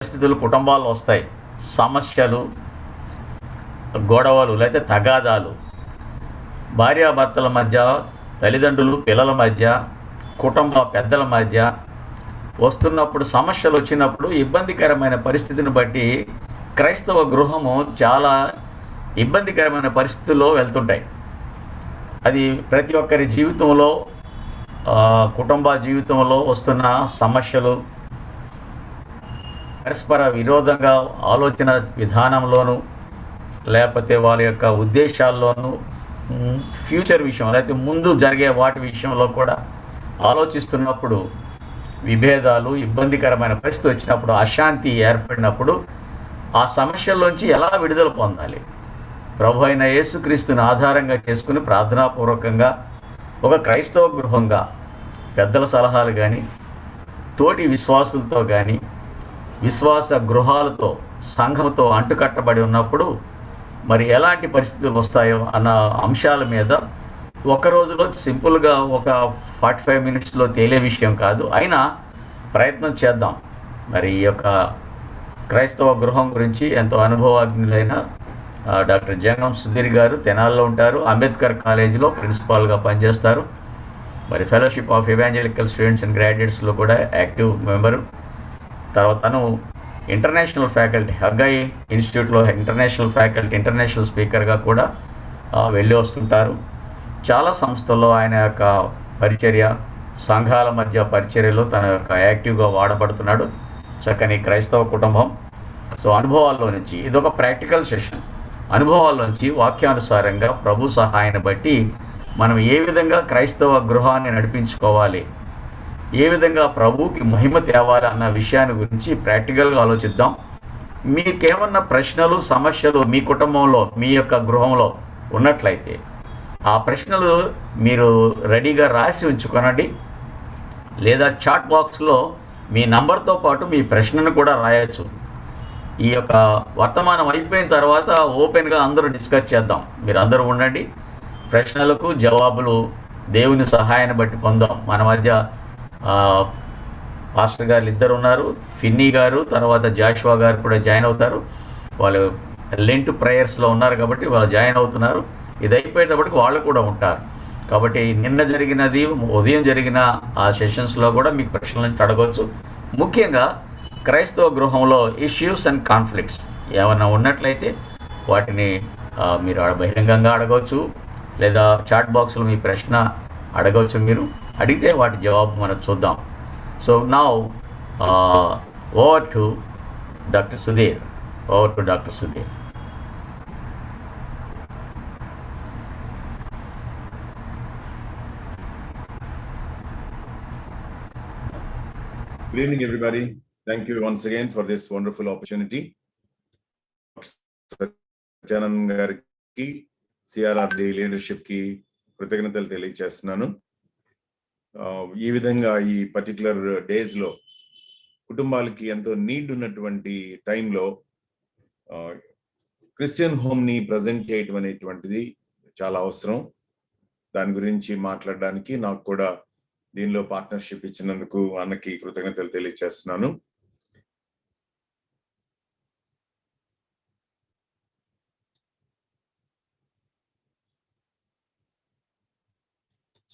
పరిస్థితులు కుటుంబాల్లో వస్తాయి. సమస్యలు, గొడవలు లేకపోతే తగాదాలు, భార్యాభర్తల మధ్య, తల్లిదండ్రులు పిల్లల మధ్య, కుటుంబ పెద్దల మధ్య వస్తున్నప్పుడు, సమస్యలు వచ్చినప్పుడు ఇబ్బందికరమైన పరిస్థితిని బట్టి క్రైస్తవ గృహము చాలా ఇబ్బందికరమైన పరిస్థితుల్లో వెళ్తుంటాయి. అది ప్రతి ఒక్కరి జీవితంలో, కుటుంబ జీవితంలో వస్తున్న సమస్యలు, పరస్పర విరోధంగా ఆలోచన విధానంలోనూ లేకపోతే వాళ్ళ యొక్క ఉద్దేశాల్లోనూ, ఫ్యూచర్ విషయం లేకపోతే ముందు జరిగే వాటి విషయంలో కూడా ఆలోచిస్తున్నప్పుడు విభేదాలు, ఇబ్బందికరమైన పరిస్థితి వచ్చినప్పుడు, అశాంతి ఏర్పడినప్పుడు ఆ సమస్యల్లోంచి ఎలా విడుదల పొందాలి? ప్రభు అయిన యేసుక్రీస్తుని ఆధారంగా చేసుకుని ప్రార్థనాపూర్వకంగా ఒక క్రైస్తవ గృహంగా పెద్దల సలహాలు కానీ, తోటి విశ్వాసులతో కానీ, విశ్వాస గృహాలతో, సంఘంతో అంటుకట్టబడి ఉన్నప్పుడు మరి ఎలాంటి పరిస్థితులు వస్తాయో అన్న అంశాల మీద ఒక రోజులో సింపుల్గా ఒక 45 మినిట్స్లో తేలే విషయం కాదు. అయినా ప్రయత్నం చేద్దాం. మరి ఈ యొక్క క్రైస్తవ గృహం గురించి ఎంతో అనుభవజ్ఞులైన డాక్టర్ జంగం సుధీర్ గారు తెనాల్లో ఉంటారు. అంబేద్కర్ కాలేజీలో ప్రిన్సిపాల్గా పనిచేస్తారు. మరి fellowship of evangelical students and గ్రాడ్యుయేట్స్లో కూడా యాక్టివ్ మెంబరు. తర్వాత తను ఇంటర్నేషనల్ ఫ్యాకల్టీ, హగ్గై ఇన్స్టిట్యూట్లో ఇంటర్నేషనల్ ఫ్యాకల్టీ, ఇంటర్నేషనల్ స్పీకర్గా కూడా వెళ్ళి వస్తుంటారు. చాలా సంస్థల్లో ఆయన యొక్క పరిచర్య, సంఘాల మధ్య పరిచర్యలో తన యొక్క యాక్టివ్గా వాడబడుతున్నాడు. చక్కని క్రైస్తవ కుటుంబం. సో అనుభవాల్లో నుంచి ఇదొక ప్రాక్టికల్ సెషన్. అనుభవాల్లోంచి వాక్యానుసారంగా ప్రభు సహాయాన్ని బట్టి మనం ఏ విధంగా క్రైస్తవ గృహాన్ని నడిపించుకోవాలి, ఏ విధంగా ప్రభువుకి మహిమ తేవాలి అన్న విషయాన్ని గురించి ప్రాక్టికల్గా ఆలోచిద్దాం. మీకేమన్నా ప్రశ్నలు, సమస్యలు మీ కుటుంబంలో, మీ యొక్క గృహంలో ఉన్నట్లయితే ఆ ప్రశ్నలు మీరు రెడీగా రాసి ఉంచుకొనండి. లేదా చాట్ బాక్స్లో మీ నంబర్తో పాటు మీ ప్రశ్నను కూడా రాయొచ్చు. ఈ యొక్క వర్తమానం అయిపోయిన తర్వాత ఓపెన్గా అందరూ డిస్కస్ చేద్దాం. మీరు అందరూ ఉండండి. ప్రశ్నలకు జవాబులు దేవుని సహాయాన్ని బట్టి పొందాం. మన మధ్య పాస్టర్ గారు ఇద్దరు ఉన్నారు. ఫిన్నీ గారు, తర్వాత జాషువా గారు కూడా జాయిన్ అవుతారు. వాళ్ళు లెంట్ ప్రేయర్స్లో ఉన్నారు కాబట్టి వాళ్ళు జాయిన్ అవుతున్నారు. ఇది అయిపోయేటప్పటికి వాళ్ళు కూడా ఉంటారు. కాబట్టి నిన్న జరిగినది, ఉదయం జరిగిన ఆ సెషన్స్లో కూడా మీకు ప్రశ్నలను అడగవచ్చు. ముఖ్యంగా క్రైస్తవ గృహంలో ఇష్యూస్ అండ్ కాన్ఫ్లిక్ట్స్ ఏమన్నా ఉన్నట్లయితే వాటిని మీరు బహిరంగంగా అడగవచ్చు, లేదా చాట్ బాక్స్లో మీ ప్రశ్న అడగవచ్చు. మీరు అడిగితే వాటి జవాబు మనం చూద్దాం. So now over to doctor Sudheer. Good evening, everybody. Thank you once again for this wonderful opportunity. Satyanand గారికి, సిఆర్ఆర్డి లీడర్షిప్ కి కృతజ్ఞతలు తెలియజేస్తున్నాను. ఈ విధంగా ఈ పర్టికులర్ డేస్ లో కుటుంబాలకి ఎంతో నీడ్ ఉన్నటువంటి టైంలో క్రిస్టియన్ హోమ్ ని ప్రజెంట్ చేయడం అనేటువంటిది చాలా అవసరం. దాని గురించి మాట్లాడడానికి నాకు కూడా దీనిలో పార్ట్నర్షిప్ ఇచ్చినందుకు అన్నకి కృతజ్ఞతలు తెలియజేస్తున్నాను.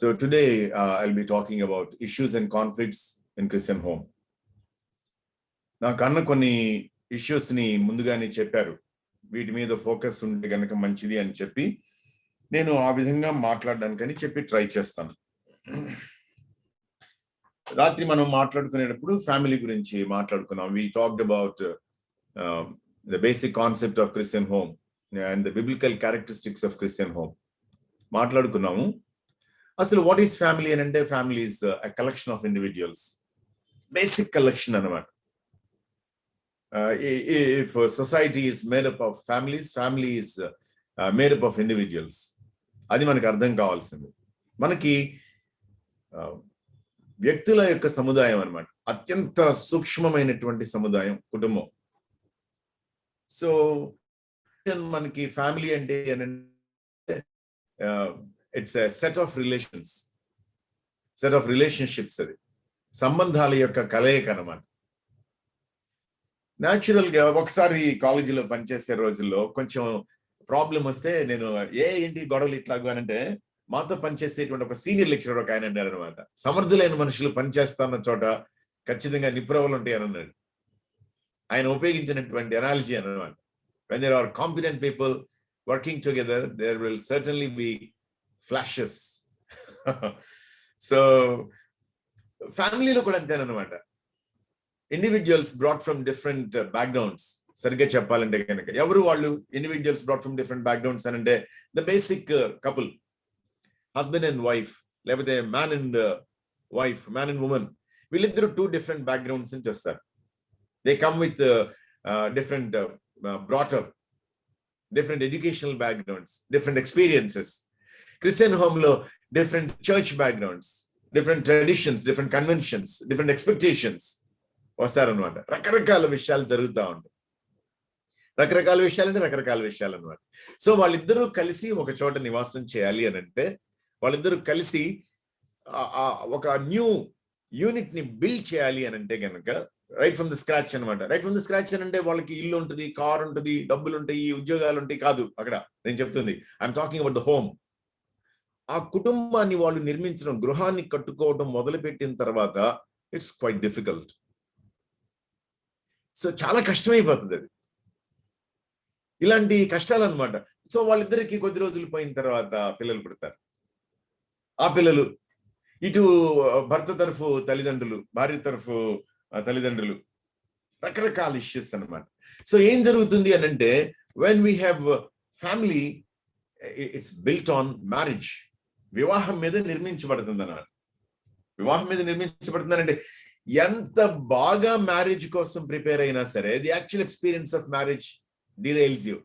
So today I'll be talking about issues and conflicts in Christian home. నాకు అన్న కొన్ని ఇష్యూస్ ని ముందుగానే చెప్పారు, వీటి మీద ఫోకస్ ఉంటే కనుక మంచిది అని చెప్పి నేను ఆ విధంగా మాట్లాడడానికని చెప్పి ట్రై చేస్తాను. రాత్రి మనం మాట్లాడుకునేటప్పుడు ఫ్యామిలీ గురించి మాట్లాడుకున్నాం. We talked about the basic concept of Christian home and the biblical characteristics of Christian home మాట్లాడుకున్నాము. అసలు వాట్ ఈస్ ఫ్యామిలీ అని అంటే, family is a collection of individuals, basic collection అన్నమాట. If society is made up of families, family is made up of individuals. అది మనకు అర్థం కావాల్సింది. మనకి వ్యక్తుల యొక్క సముదాయం అన్నమాట, అత్యంత సూక్ష్మమైనటువంటి సముదాయం కుటుంబం. సో మనకి ఫ్యామిలీ అంటే it's a set of relationships. అది సంబంధాల యొక్క కలయిక అన్నమాట. న్యాచురల్ గా ఒకసారి కాలేజీలో పనిచేసే రోజుల్లో కొంచెం ప్రాబ్లం వస్తే నేను ఏంటి గొడవలు ఇట్లాగా అంటే మాతో పనిచేసేటువంటి ఒక సీనియర్ లెక్చరర్ ఒక ఆయన అన్నాడు అనమాట, సమర్థులైన మనుషులు పనిచేస్తున్న చోట ఖచ్చితంగా నిప్రవలు ఉంటాయి అని అన్నాడు. ఆయన ఉపయోగించినటువంటి అనాలజీ అన్నమాట. when there are competent people working together, there will certainly be flashes. So ఫ్యామిలీలో కూడా అంతేనమాట. Individuals brought from different backgrounds. సరిగ్గా చెప్పాలంటే కనుక ఎవరు వాళ్ళు individuals brought from different backgrounds అని అంటే the basic couple, husband and wife, లేకపోతే man and wife, man and women, వీళ్ళిద్దరు 2 డిఫరెంట్ బ్యాక్గ్రౌండ్స్ నుంచి వస్తారు. They come with different brought up, different educational backgrounds, different experiences. Christian home lo different church backgrounds, different traditions, different conventions, different expectations వస్తారనమాట. రకరకాల విషయాలు జరుగుతూ ఉంటాయి. రకరకాల విషయాలు అంటే రకరకాల విషయాలు అనమాట. సో వాళ్ళిద్దరూ కలిసి ఒక చోట నివాసం చేయాలి అని అంటే వాళ్ళిద్దరూ కలిసి ఒక న్యూ యూనిట్ ని బిల్డ్ చేయాలి అని అంటే కనుక రైట్ ఫ్రమ్ ద స్క్రాచ్ అనమాట. రైట్ ఫ్రమ్ ద స్క్రాచ్ అని అంటే వాళ్ళకి ఇల్లు ఉంటుంది, కార్ ఉంటుంది, డబ్బులు ఉంటాయి, ఉద్యోగాలు ఉంటాయి కాదు. అక్కడ నేను చెప్తుంది I'm talking about the home. ఆ కుటుంబాన్ని వాళ్ళు నిర్మించడం, గృహాన్ని కట్టుకోవడం మొదలుపెట్టిన తర్వాత ఇట్స్ క్వైట్ డిఫికల్ట్. సో చాలా కష్టమైపోతుంది అది, ఇలాంటి కష్టాలు అనమాట. సో వాళ్ళిద్దరికి కొద్ది రోజులు పోయిన తర్వాత పిల్లలు పుడతారు. ఆ పిల్లలు ఇటు భర్త తరఫు తల్లిదండ్రులు, భార్య తరఫు తల్లిదండ్రులు, రకరకాల ఇష్యూస్ అనమాట. సో ఏం జరుగుతుంది అని అంటే when we have family, it's built on marriage. వివాహం మీద నిర్మించబడుతుంది అన్నమాట. వివాహం మీద నిర్మించబడుతుందంటే ఎంత బాగా మ్యారేజ్ కోసం ప్రిపేర్ అయినా సరే the actual experience of marriage derails you.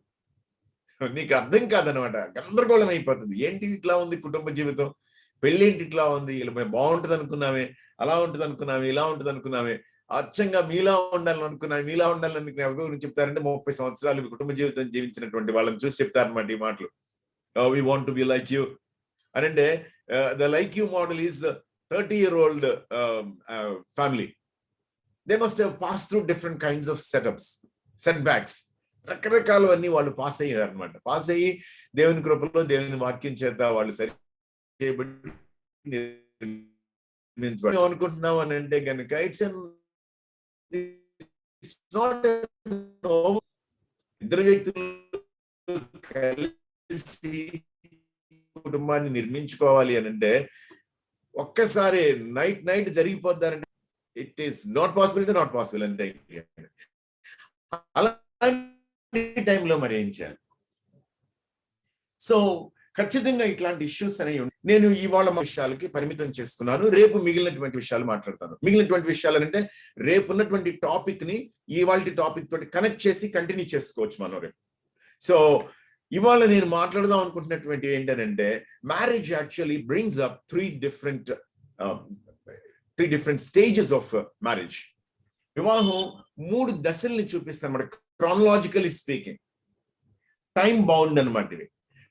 నీకు అర్థం కాదనమాట, గందరగోళం అయిపోతుంది. ఏంటి ఇట్లా ఉంది కుటుంబ జీవితం, పెళ్ళేంటి ఇట్లా ఉంది, ఇలా మేము బాగుంటుంది అనుకున్నామే, అలా ఉంటుంది అనుకున్నామే, ఇలా ఉంటుంది అనుకున్నామే, అచ్చంగా మీలా ఉండాలని అనుకున్నామే, మీలా ఉండాలని అనుకున్నా. ఎవరి గురించి చెప్తారంటే 30 సంవత్సరాలు కుటుంబ జీవితం జీవించినటువంటి వాళ్ళని చూసి చెప్తారనమాట ఈ మాటలు. We want to be like you అని అంటే the like you model is 30-year-old family. They must have pass through different kinds of setups, setbacks, రకరకాలు అన్ని వాళ్ళు పాస్ అయ్యారు అనమాట. పాస్ అయ్యి దేవుని కృపలో, దేవుని వాక్యం చేత వాళ్ళు సరి అనుకుంటున్నాం అని అంటే కనుక ఇట్స్ నాట్ ఇద్దరు వ్యక్తులు కలిసి కుటుంబాన్ని నిర్మించుకోవాలి అని అంటే ఒక్కసారి నైట్ జరిగిపోద్దారంటే ఇట్ ఈస్ నాట్ పాసిబుల్. ఇది నాట్ పాసిబుల్ అంతే. అలాంటి టైంలో మరి ఏం చేయాలి? సో ఖచ్చితంగా ఇట్లాంటి ఇష్యూస్ అనేవి నేను ఇవాళ విషయాలకి పరిమితం చేసుకున్నాను. రేపు మిగిలినటువంటి విషయాలు మాట్లాడతాను. మిగిలినటువంటి విషయాలు అంటే రేపు ఉన్నటువంటి టాపిక్ ని ఇవాళ టాపిక్ తోటి కనెక్ట్ చేసి కంటిన్యూ చేసుకోవచ్చు మనం రేపు. సో ఇవాళ నేను మాట్లాడదాం అనుకుంటున్నటువంటి ఏంటంటే marriage actually brings up three different stages of marriage. వివాహం 3 దశల్ని చూపిస్తాను అన్నమాట. క్రానలాజికలీ స్పీకింగ్, టైం బౌండ్ అనమాట ఇవి.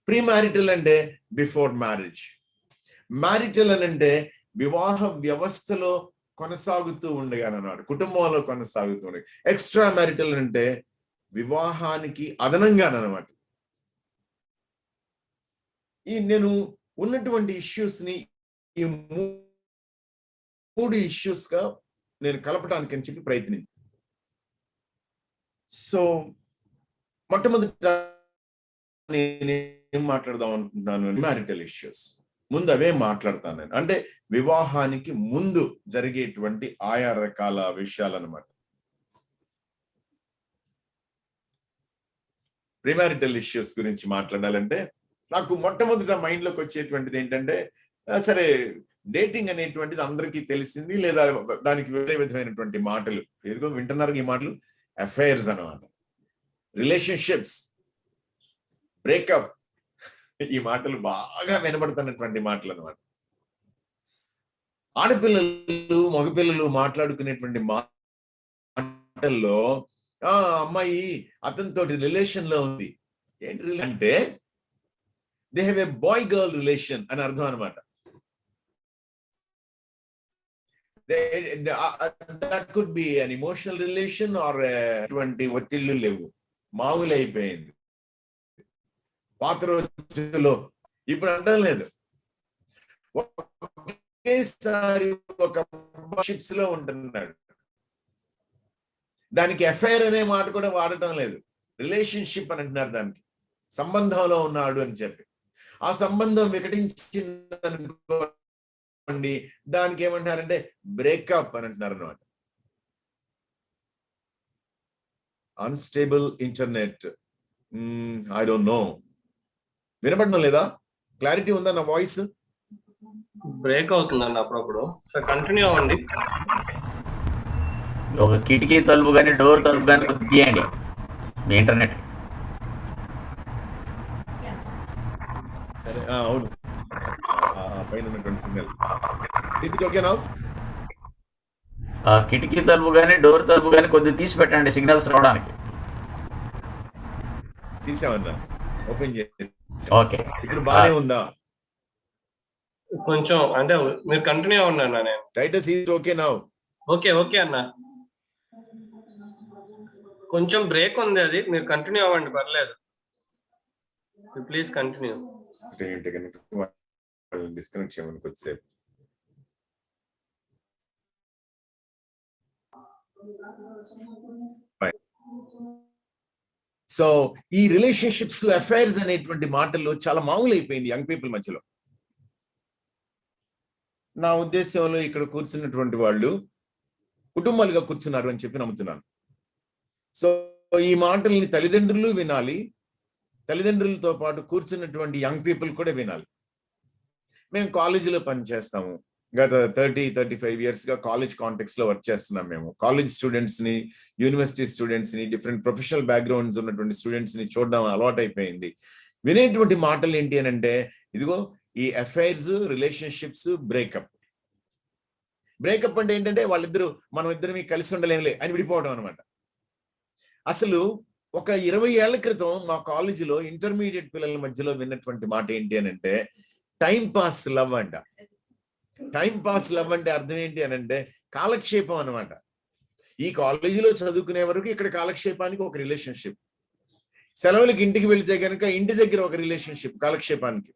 ప్రీ మ్యారిటల్ అంటే బిఫోర్ మ్యారేజ్, మ్యారిటల్ అని అంటే వివాహ వ్యవస్థలో కొనసాగుతూ ఉండగానమాట, కుటుంబంలో కొనసాగుతూ ఉండే. ఎక్స్ట్రా మ్యారిటల్ అంటే వివాహానికి అదనంగానమాట. నేను ఉన్నటువంటి ఇష్యూస్ ని ఈ 3 ఇష్యూస్ గా నేను కలపడానికి అని చెప్పి ప్రయత్నించాను. సో మొట్టమొదట నేనేం మాట్లాడదాం అనుకుంటున్నాను, మ్యారిటల్ ఇష్యూస్. ముందు అవే మాట్లాడతాను నేను. అంటే వివాహానికి ముందు జరిగేటువంటి ఆయా రకాల విషయాలు అనమాట. ప్రీమారిటల్ ఇష్యూస్ గురించి మాట్లాడాలంటే నాకు మొట్టమొదట మైండ్ లోకి వచ్చేటువంటిది ఏంటంటే, సరే డేటింగ్ అనేటువంటిది అందరికీ తెలిసింది, లేదా దానికి వేరే విధమైనటువంటి మాటలు ఏదో వింటున్నారు ఈ మాటలు, అఫైర్స్ అన్నమాట, రిలేషన్షిప్స్, బ్రేకప్, ఈ మాటలు బాగా వినబడుతున్నటువంటి మాటలు అనమాట. ఆడపిల్లలు మగపిల్లలు మాట్లాడుకునేటువంటి మాటల్లో అమ్మాయి అతనితో రిలేషన్ లో ఉంది. ఏంటి అంటే they have a boy girl relation అని అర్థం అనమాట. that could be an emotional relation or అటువంటి ఒత్తిళ్లు లేవు, మామూలు అయిపోయింది. పాత రోజుల్లో ఇప్పుడు అంటం లేదు. ఒకేసారి ఒక షిప్స్ లో ఉంటున్నాడు, దానికి ఎఫ్ఐఆర్ అనే మాట కూడా వాడటం లేదు, రిలేషన్షిప్ అని అంటున్నారు. దానికి సంబంధంలో ఉన్నాడు అని చెప్పి, ఆ సంబంధం వికటించిందనుకోండి, దానికి ఏమంటారంటే బ్రేకప్ అని అంటున్నారు అన్నమాట. Unstable internet, I don't know. వినపడడం లేదా? క్లారిటీ ఉందా నా వాయిస్? బ్రేక్ అవుతుందండి అప్పుడప్పుడు. సార్ కంటిన్యూ అవ్వండి. ఒక కిటికీ తలుపు కానీ డోర్ తలుపు కానీ తీయండి మీ ఇంటర్నెట్. సరే, అవును, పైన ఉన్నటువంటి సిగ్నల్ ఇది ఓకేనా? ఆ కిటికీ తలుపు కానీ డోర్ తలుపు కానీ కొద్దిగా తీసి పెట్టండి సిగ్నల్స్ రావడానికి. తీసామన్నా, ఓపెన్ చేసి. ఓకే, ఇప్పుడు బానే ఉందా? కొంచెం అంటే మీరు కంటిన్యూ అవ్వండి అన్న. నేను Titus is okay now? Okay okay అన్న, కొంచెం బ్రేక్ ఉంది, అది మీరు కంటిన్యూ అవ్వండి, పర్లేదు. Please continue. డిస్కనెక్ట్ చేయమని కొద్దిసేపు. సో ఈ రిలేషన్షిప్స్, అఫైర్స్ అనేటువంటి మాటలు చాలా మామూలు అయిపోయింది యంగ్ పీపుల్ మధ్యలో. నా ఉద్దేశంలో ఇక్కడ కూర్చున్నటువంటి వాళ్ళు కుటుంబాలుగా కూర్చున్నారు అని చెప్పి నమ్ముతున్నాను. సో ఈ మాటల్ని తల్లిదండ్రులు వినాలి, తల్లిదండ్రులతో పాటు కూర్చున్నటువంటి యంగ్ పీపుల్ కూడా వినాలి. మేము కాలేజీలో పనిచేస్తాము, గత 30-35 years గా కాలేజ్ కాంటెక్స్ లో వర్క్ చేస్తున్నాం. మేము కాలేజ్ స్టూడెంట్స్ ని, యూనివర్సిటీ స్టూడెంట్స్ ని, డిఫరెంట్ ప్రొఫెషనల్ బ్యాక్గ్రౌండ్స్ ఉన్నటువంటి స్టూడెంట్స్ ని చూడడం అలవాటు అయిపోయింది. వినేటువంటి మాటలు ఏంటి అని అంటే, ఇదిగో ఈ అఫైర్స్, రిలేషన్షిప్స్, బ్రేకప్. బ్రేకప్ అంటే ఏంటంటే వాళ్ళిద్దరూ మనం ఇద్దరు కలిసి ఉండలేములే అని విడిపోవడం అనమాట. అసలు ఒక 20 ఏళ్ల క్రితం మా కాలేజీలో ఇంటర్మీడియట్ పిల్లల మధ్యలో విన్నటువంటి మాట ఏంటి అని అంటే, టైం పాస్ లవ్ అంట. టైం పాస్ లవ్ అంటే అర్థం ఏంటి అని అంటే కాలక్షేపం అనమాట. ఈ కాలేజీలో చదువుకునే వరకు ఇక్కడ కాలక్షేపానికి ఒక రిలేషన్షిప్, సెలవులకి ఇంటికి వెళితే కనుక ఇంటి దగ్గర ఒక రిలేషన్షిప్ కాలక్షేపానికి.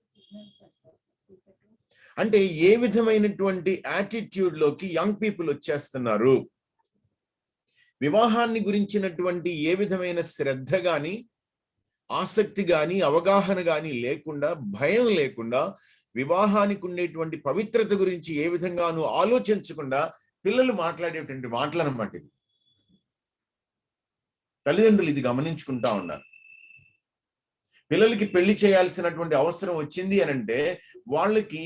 అంటే ఏ విధమైనటువంటి యాటిట్యూడ్ లోకి యంగ్ పీపుల్ వచ్చేస్తున్నారు, వివాహాన్ని గురించినటువంటి ఏ విధమైన శ్రద్ధ గాని, ఆసక్తి గాని, అవగాహన గాని లేకుండా, భయం లేకుండా, వివాహానికి ఉండేటువంటి పవిత్రత గురించి ఏ విధంగానూ ఆలోచించకుండా పిల్లలు మాట్లాడేటువంటి మాటలు అన్నమాట. తల్లిదండ్రులు ఇది గమనించుకుంటా ఉన్నారు. పిల్లలకి పెళ్లి చేయాల్సినటువంటి అవసరం వచ్చింది అని అంటే వాళ్ళకి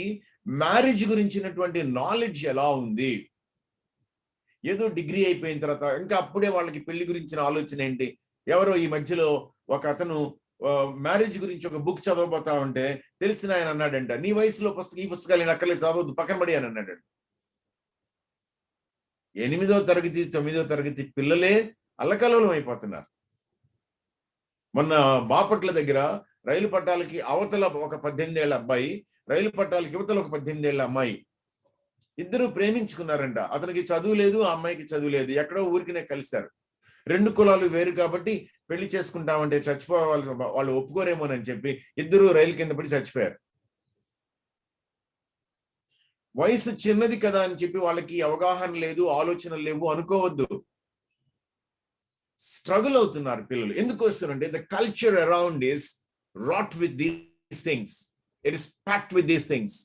మ్యారేజ్ గురించినటువంటి నాలెడ్జ్ ఎలా ఉంది? ఏదో డిగ్రీ అయిపోయిన తర్వాత ఇంకా అప్పుడే వాళ్ళకి పెళ్లి గురించిన ఆలోచన ఏంటి? ఎవరో ఈ మధ్యలో ఒక అతను మ్యారేజ్ గురించి ఒక బుక్ చదవబోతా ఉంటే తెలిసిన ఆయన అన్నాడంట, నీ వయసులో ఈ పుస్తకాలు నేను అక్కర్లేదు, చదవద్దు, పక్కన పడి అని అన్నాడు. 8వ తరగతి 9వ తరగతి పిల్లలే అల్లకల్లోలం అయిపోతున్నారు. మొన్న బాపట్ల దగ్గర రైలు పట్టాలకి అవతల ఒక 18 ఏళ్ల అబ్బాయి, రైలు పట్టాలకి యువతల ఒక 18 ఏళ్ల అమ్మాయి, ఇద్దరు ప్రేమించుకున్నారంట. అతనికి చదువు లేదు, ఆ అమ్మాయికి చదువు లేదు, ఎక్కడో ఊరికినే కలిశారు. 2 కులాలు వేరు కాబట్టి పెళ్లి చేసుకుంటామంటే చచ్చిపోవాలి, వాళ్ళు ఒప్పుకోరేమోనని చెప్పి ఇద్దరు రైలు కింద పడి చచ్చిపోయారు. వయసు చిన్నది కదా అని చెప్పి వాళ్ళకి అవగాహన లేదు, ఆలోచనలు లేవు అనుకోవద్దు. స్ట్రగుల్ అవుతున్నారు పిల్లలు. ఎందుకు వస్తున్నారంటే the culture around is rot with these things, it is packed with these things.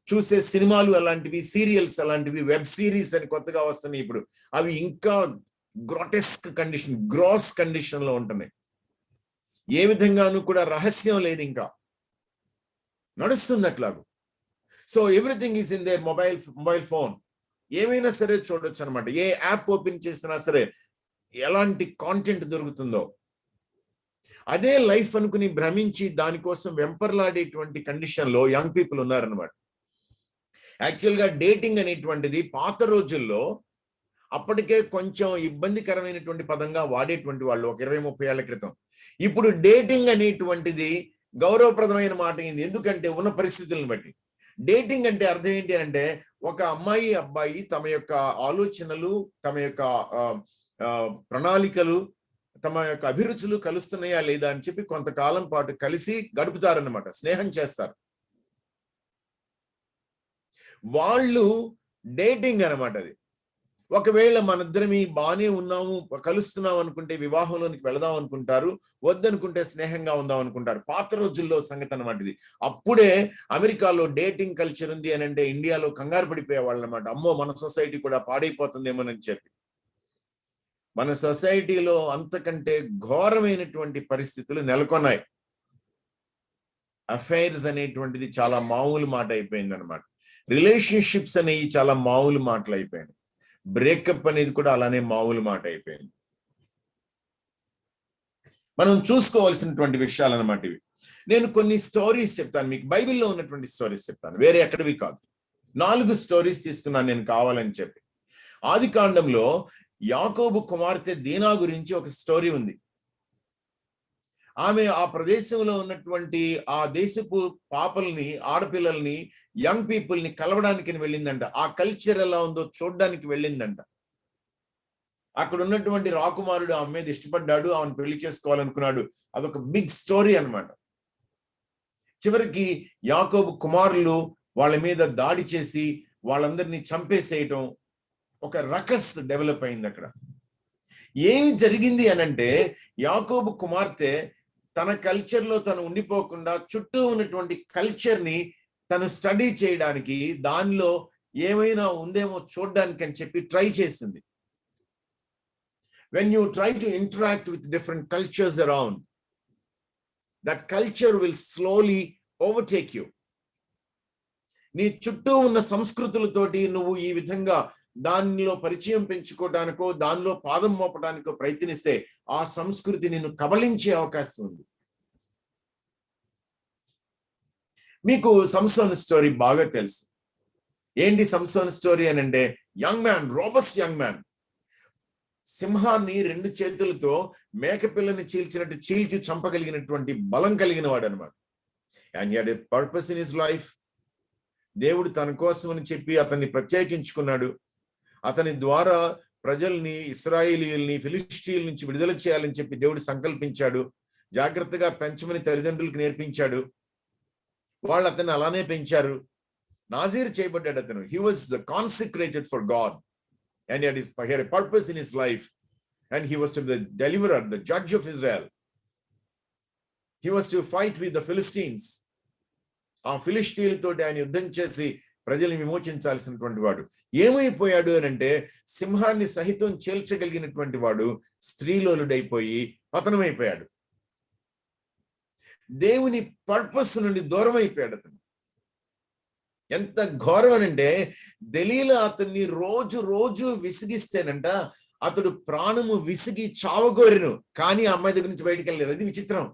చూసే సినిమాలు అలాంటివి, సీరియల్స్ అలాంటివి, వెబ్ సిరీస్ అని కొత్తగా వస్తున్నాయి ఇప్పుడు, అవి ఇంకా గ్రోటెస్క్ కండిషన్, గ్రాస్ కండిషన్ లో ఉంటున్నాయి. ఏ విధంగానూ కూడా రహస్యం లేదు, ఇంకా నడుస్తుంది అట్లాగూ. So everything is in there mobile phone. ఏమైనా సరే చూడొచ్చు అనమాట. ఏ యాప్ ఓపెన్ చేసినా సరే ఎలాంటి కాంటెంట్ దొరుకుతుందో అదే లైఫ్ అనుకుని భ్రమించి దానికోసం వెంపర్లాడేటువంటి కండిషన్ లో యంగ్ పీపుల్ ఉన్నారనమాట. యాక్చువల్ గా డేటింగ్ అనేటువంటిది పాత రోజుల్లో అప్పటికే కొంచెం ఇబ్బందికరమైనటువంటి పదంగా వాడేటువంటి వాళ్ళు ఒక 20-30 ఏళ్ల క్రితం. ఇప్పుడు డేటింగ్ అనేటువంటిది గౌరవప్రదమైన మాట అయింది. ఎందుకంటే ఉన్న పరిస్థితులను బట్టి. డేటింగ్ అంటే అర్థం ఏంటి అంటే ఒక అమ్మాయి అబ్బాయి తమ యొక్క ఆలోచనలు, తమ యొక్క ప్రణాళికలు, తమ యొక్క అభిరుచులు కలుస్తున్నాయా లేదా అని చెప్పి కొంతకాలం పాటు కలిసి గడుపుతారన్నమాట, స్నేహం చేస్తారు. వాళ్ళు డేటింగ్ అనమాట అది. ఒకవేళ మనిద్దరమి బాగానే ఉన్నాము, కలుస్తున్నాం అనుకుంటే వివాహంలోనికి వెళదాం అనుకుంటారు, వద్దనుకుంటే స్నేహంగా ఉందాం అనుకుంటారు. పాత రోజుల్లో సంగతి అనమాట ఇది. అప్పుడే అమెరికాలో డేటింగ్ కల్చర్ ఉంది అని అంటే ఇండియాలో కంగారు పడిపోయేవాళ్ళు అనమాట. అమ్మో, మన సొసైటీ కూడా పాడైపోతుందేమోనని చెప్పి. మన సొసైటీలో అంతకంటే ఘోరమైనటువంటి పరిస్థితులు నెలకొన్నాయి. అఫైర్స్ అనేటువంటిది చాలా మామూలు మాట అయిపోయింది అనమాట. రిలేషన్షిప్స్ అనేవి చాలా మామూలు మాటలు అయిపోయాయి. బ్రేకప్ అనేది కూడా అలానే మామూలు మాట అయిపోయింది. మనం చూసుకోవాల్సినటువంటి విషయాలు అన్నమాట ఇవి. నేను కొన్ని స్టోరీస్ చెప్తాను మీకు, బైబిల్లో ఉన్నటువంటి స్టోరీస్ చెప్తాను, వేరే ఎక్కడివి కాదు. 4 స్టోరీస్ తీసుకున్నాను నేను కావాలని చెప్పి. ఆదికాండంలో యాకోబు కుమార్తె దీనా గురించి ఒక స్టోరీ ఉంది. ఆమె ఆ ప్రదేశంలో ఉన్నటువంటి ఆ దేశపు పాపల్ని, ఆడపిల్లల్ని, యంగ్ పీపుల్ ని కలవడానికి వెళ్ళిందంట. ఆ కల్చర్ ఎలా ఉందో చూడడానికి వెళ్ళిందంట. అక్కడ ఉన్నటువంటి రాకుమారుడు ఆమె మీద ఇష్టపడ్డాడు, ఆమెను పెళ్లి చేసుకోవాలనుకున్నాడు. అదొక బిగ్ స్టోరీ అన్నమాట. చివరికి యాకోబు కుమారులు వాళ్ళ మీద దాడి చేసి వాళ్ళందరినీ చంపేసేయటం, ఒక రకస్ డెవలప్ అయింది అక్కడ. ఏమి జరిగింది అనంటే, యాకోబు కుమార్తె తన కల్చర్ లో తను ఉండిపోకుండా చుట్టూ ఉన్నటువంటి కల్చర్ ని తను స్టడీ చేయడానికి, దానిలో ఏమైనా ఉందేమో చూడడానికి అని చెప్పి ట్రై చేసింది. when you try to interact with different cultures around, that culture will slowly overtake you. నీ చుట్టూ ఉన్న సంస్కృతులతోటి నువ్వు ఈ విధంగా దానిలో పరిచయం పెంచుకోవడానికో, దానిలో పాదం మోపడానికో ప్రయత్నిస్తే ఆ సంస్కృతి నిన్ను కబళించే అవకాశం ఉంది. మీకు సంసోన్ స్టోరీ బాగా తెలుసు. ఏంటి సంసోన్ స్టోరీ అని అంటే, young man, robust young man, సింహాన్ని 2 చేతులతో మేకపిల్లని చీల్చినట్టు చీల్చి చంపగలిగినటువంటి బలం కలిగిన వాడు అనమాట. And he had a purpose in his life. దేవుడు తన కోసం అని చెప్పి అతన్ని ప్రత్యేకించుకున్నాడు. అతని ద్వారా ప్రజల్ని, ఇశ్రాయేలీయుల్ని ఫిలిష్తీయుల నుంచి విడుదల చేయాలని చెప్పి దేవుడు సంకల్పించాడు. జాగ్రత్తగా పెంచమని తల్లిదండ్రులకు నేర్పించాడు. వాళ్ళు అతన్ని అలానే పెంచారు. నాజీర్ చేయబడ్డాడు అతను. He was consecrated for god and he had a purpose in his life, and he was to be the deliverer, the judge of Israel. He was to fight with the Philistines. ఆ ఫిలిష్తీయులతో ఆయన యుద్ధం చేసి ప్రజల్ని విమోచించాల్సినటువంటి వాడు. ఏమైపోయాడు అని అంటే, సింహాన్ని సహితం చేల్చగలిగినటువంటి వాడు స్త్రీలోలుడైపోయి పతనమైపోయాడు. దేవుని పర్పస్ నుండి దూరం అయిపోయాడు అతను. ఎంత ఘోరం అనంటే, దెలీలా అతన్ని రోజు రోజు విసిగిస్తేనంట అతడు ప్రాణము విసిగి చావగోరెను, కానీ ఆ అమ్మాయి దగ్గర నుంచి బయటికి వెళ్ళలేదు. అది విచిత్రం.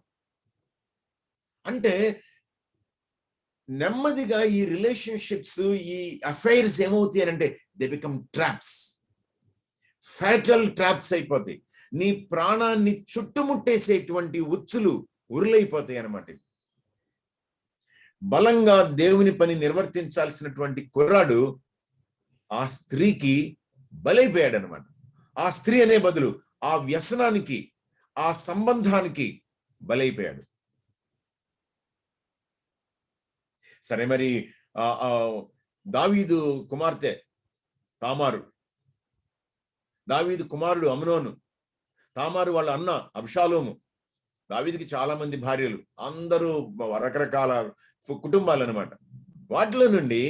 అంటే నెమ్మదిగా ఈ రిలేషన్షిప్స్, ఈ అఫైర్స్ ఏమవుతాయి అంటే, they become traps, fatal traps అయిపోతాయి. నీ ప్రాణాన్ని చుట్టుముట్టేసేటువంటి ఉచ్చులు, ఉరులైపోతాయి అన్నమాట. బలంగా దేవుని పని నిర్వర్తించాల్సినటువంటి కుర్రాడు ఆ స్త్రీకి బలైపోయాడు అనమాట. ఆ స్త్రీ అనే బదులు ఆ వ్యసనానికి, ఆ సంబంధానికి బలైపోయాడు. సరే, మరి దావీదు కుమార్తె తామారు, దావీదు కుమారుడు అమ్నోను, తామారు వాళ్ళ అన్న అబ్షాలోము. దావీదుకి చాలా మంది భార్యలు, అందరూ రకరకాల కుటుంబాలు అనమాట. వాటిలో నుండి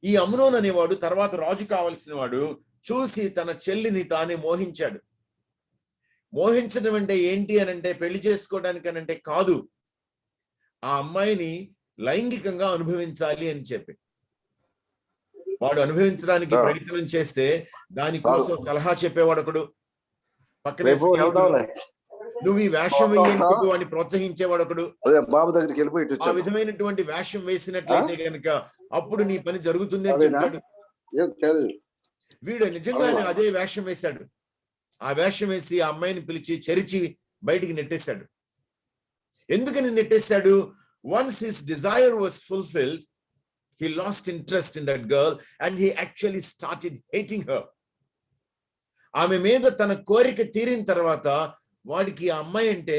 ఈ అమ్నోన్ అనేవాడు తర్వాత రాజు కావలసిన వాడు చూసి తన చెల్లిని తానే మోహించాడు. మోహించడం అంటే ఏంటి అని అంటే, పెళ్లి చేసుకోవడానికి అనంటే కాదు, ఆ అమ్మాయిని లైంగికంగా అనుభవించాలి అని చెప్పి వాడు అనుభవించడానికి ప్రయత్నం చేస్తే దానికోసం సలహా చెప్పేవాడు ఒకడు, పక్కనే నువ్వు ఈ వేషం వేయడానికి వాడిని ప్రోత్సహించేవాడు ఒకడు. బాబు దగ్గరికి వెళ్ళిపోయి ఆ విధమైనటువంటి వేషం వేసినట్లయితే కనుక అప్పుడు నీ పని జరుగుతుంది అని చెప్పాడు. వీడు నిజంగానే అదే వేషం వేశాడు. ఆ వేషం వేసి ఆ అమ్మాయిని పిలిచి చెరిచి బయటికి నెట్టేశాడు. ఎందుకని నెట్టేశాడు? Once his desire was fulfilled, he lost interest in that girl and he actually started hating her. ఆమె మీద తన కోరిక తీరిన తర్వాత వాడికి ఆ అమ్మాయి అంటే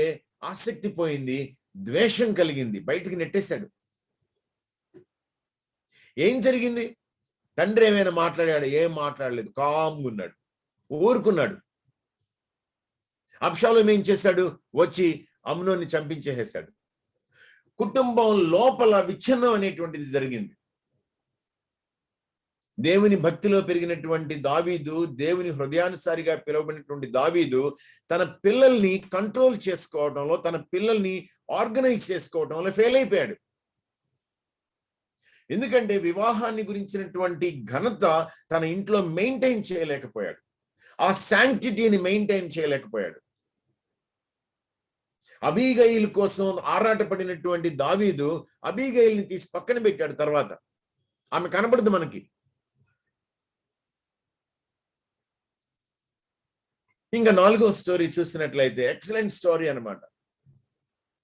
ఆసక్తి పోయింది, ద్వేషం కలిగింది, బయటికి నెట్టేశాడు. ఏం జరిగింది? తండ్రి ఏమైనా మాట్లాడాడు? ఏం మాట్లాడలేదు, కామ్గా ఉన్నాడు, ఊరుకున్నాడు. అబ్షాలోము ఏం చేశాడు? వచ్చి అమ్నోని చంపించేసేశాడు. కుటుంబం లోపల విచ్ఛిన్నం అనేటువంటిది జరిగింది. దేవుని భక్తిలో పెరిగినటువంటి దావీదు, దేవుని హృదయానుసారిగా పిలువబడినటువంటి దావీదు తన పిల్లల్ని కంట్రోల్ చేసుకోవడంలో, తన పిల్లల్ని ఆర్గనైజ్ చేసుకోవడంలో ఫెయిల్ అయిపోయాడు. ఎందుకంటే వివాహాన్ని గురించినటువంటి ఘనత తన ఇంట్లో మెయింటైన్ చేయలేకపోయాడు, ఆ శాంక్టిటీని మెయింటైన్ చేయలేకపోయాడు. అబీగయిల్ కోసం ఆరాటపడినటువంటి దావీదు అబీగయిల్ని తీసి పక్కన పెట్టాడు. తర్వాత ఆమె కనబడదు మనకి. ఇంకా 4వ స్టోరీ చూసినట్లయితే ఎక్సలెంట్ స్టోరీ అన్నమాట.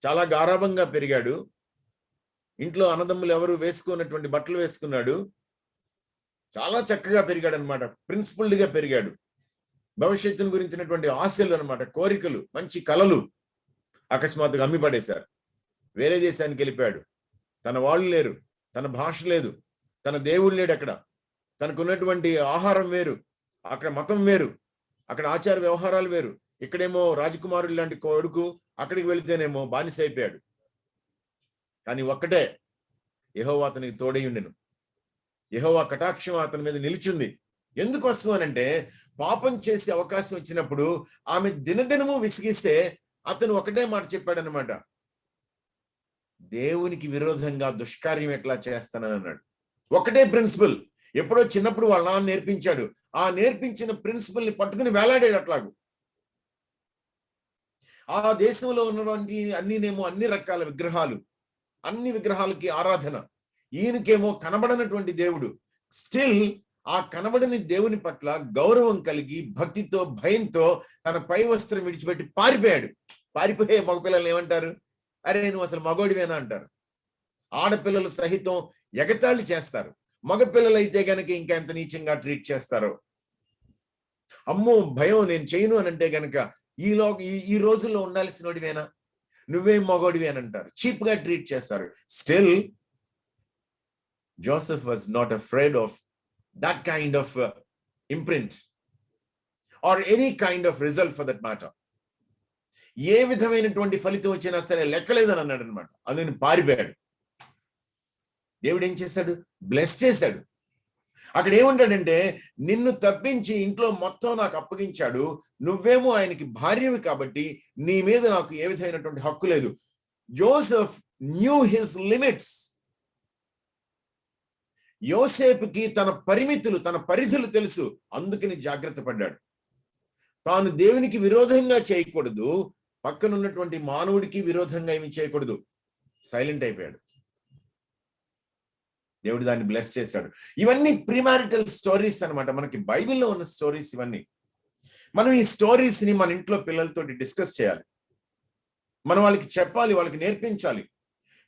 చాలా గారాబంగా పెరిగాడు. ఇంట్లో అన్నదమ్ములు ఎవరు వేసుకున్నటువంటి బట్టలు వేసుకున్నాడు. చాలా చక్కగా పెరిగాడు అనమాట. ప్రిన్సిపల్డ్ గా పెరిగాడు. భవిష్యత్తును గురించినటువంటి ఆశలు అనమాట, కోరికలు, మంచి కలలు అకస్మాత్తుగా అమ్మి పడేశారు. వేరే దేశానికి వెళ్ళిపోయాడు. తన వాళ్ళు లేరు, తన భాష లేదు, తన దేవుడు లేడు. అక్కడ తనకున్నటువంటి ఆహారం వేరు, అక్కడ మతం వేరు, అక్కడ ఆచార వ్యవహారాలు వేరు. ఇక్కడేమో రాజకుమారుడు లాంటి కొడుకు, అక్కడికి వెళితేనేమో బానిస అయిపోయాడు. కానీ ఒక్కటే, యెహోవా అతనికి తోడై ఉండెను. యెహోవా కటాక్షం అతని మీద నిలిచింది. ఎందుకోసం అనంటే, పాపం చేసే అవకాశం వచ్చినప్పుడు ఆమె దినదినము విసిగిస్తే అతను ఒకటే మాట చెప్పాడనమాట, దేవునికి విరోధంగా దుష్కార్యం ఎట్లా చేస్తానని అన్నాడు. ఒకటే ప్రిన్సిపల్. ఎప్పుడో చిన్నప్పుడు వాళ్ళ నాన్న నేర్పించాడు. ఆ నేర్పించిన ప్రిన్సిపల్ ని పట్టుకుని వేలాడాడు. అట్లాగు ఆ దేశంలో ఉన్నటువంటి అన్ని రకాల విగ్రహాలు, అన్ని విగ్రహాలకి ఆరాధన. ఈయనకేమో కనబడనటువంటి దేవుడు. స్టిల్ ఆ కనబడని దేవుని పట్ల గౌరవం కలిగి భక్తితో, భయంతో తన పై వస్త్రం విడిచిపెట్టి పారిపోయాడు. పారిపోయే మగపిల్లలు ఏమంటారు? అరే నువ్వు అసలు మగోడివేనా అంటారు. ఆడపిల్లలు సహితం ఎగతాళి చేస్తారు. మగపిల్లలు అయితే గనక ఇంకా ఎంత నీచంగా ట్రీట్ చేస్తారో. అమ్మో భయం, నేను చేయను అని అంటే గనక ఈ రోజుల్లో ఉండాల్సినోడివేనా, నువ్వేం మగోడివేనంటారు, చీప్ గా ట్రీట్ చేస్తారు. Still Joseph was not afraid of that kind of imprint or any kind of result for that matter. ఏ విధమైనటువంటి ఫలితం వచ్చినా సరే లెక్కలేదని అన్నాడు అనమాట. అందుకని పారిపోయాడు. దేవుడు ఏం చేశాడు? బ్లెస్ చేశాడు. అక్కడ ఏమంటాడంటే, నిన్ను తప్పించి ఇంట్లో మొత్తం నాకు అప్పగించాడు, నువ్వేమో ఆయనకి భార్యవి కాబట్టి నీ మీద నాకు ఏ విధమైనటువంటి హక్కు లేదు. Joseph knew his limits. యోసేపుకి తన పరిమితులు, తన పరిధులు తెలుసు. అందుకని జాగ్రత్త పడ్డాడు. తాను దేవునికి విరోధంగా చేయకూడదు, పక్కనున్నటువంటి మానవుడికి విరోధంగా ఏమి చేయకూడదు. సైలెంట్ అయిపోయాడు. దేవుడు దాన్ని బ్లెస్ చేశాడు. ఇవన్నీ ప్రీమారిటల్ స్టోరీస్ అన్నమాట. మనకి బైబిల్లో ఉన్న స్టోరీస్ ఇవన్నీ. మనం ఈ స్టోరీస్ ని మన ఇంట్లో పిల్లలతో డిస్కస్ చేయాలి. మనం వాళ్ళకి చెప్పాలి, వాళ్ళకి నేర్పించాలి.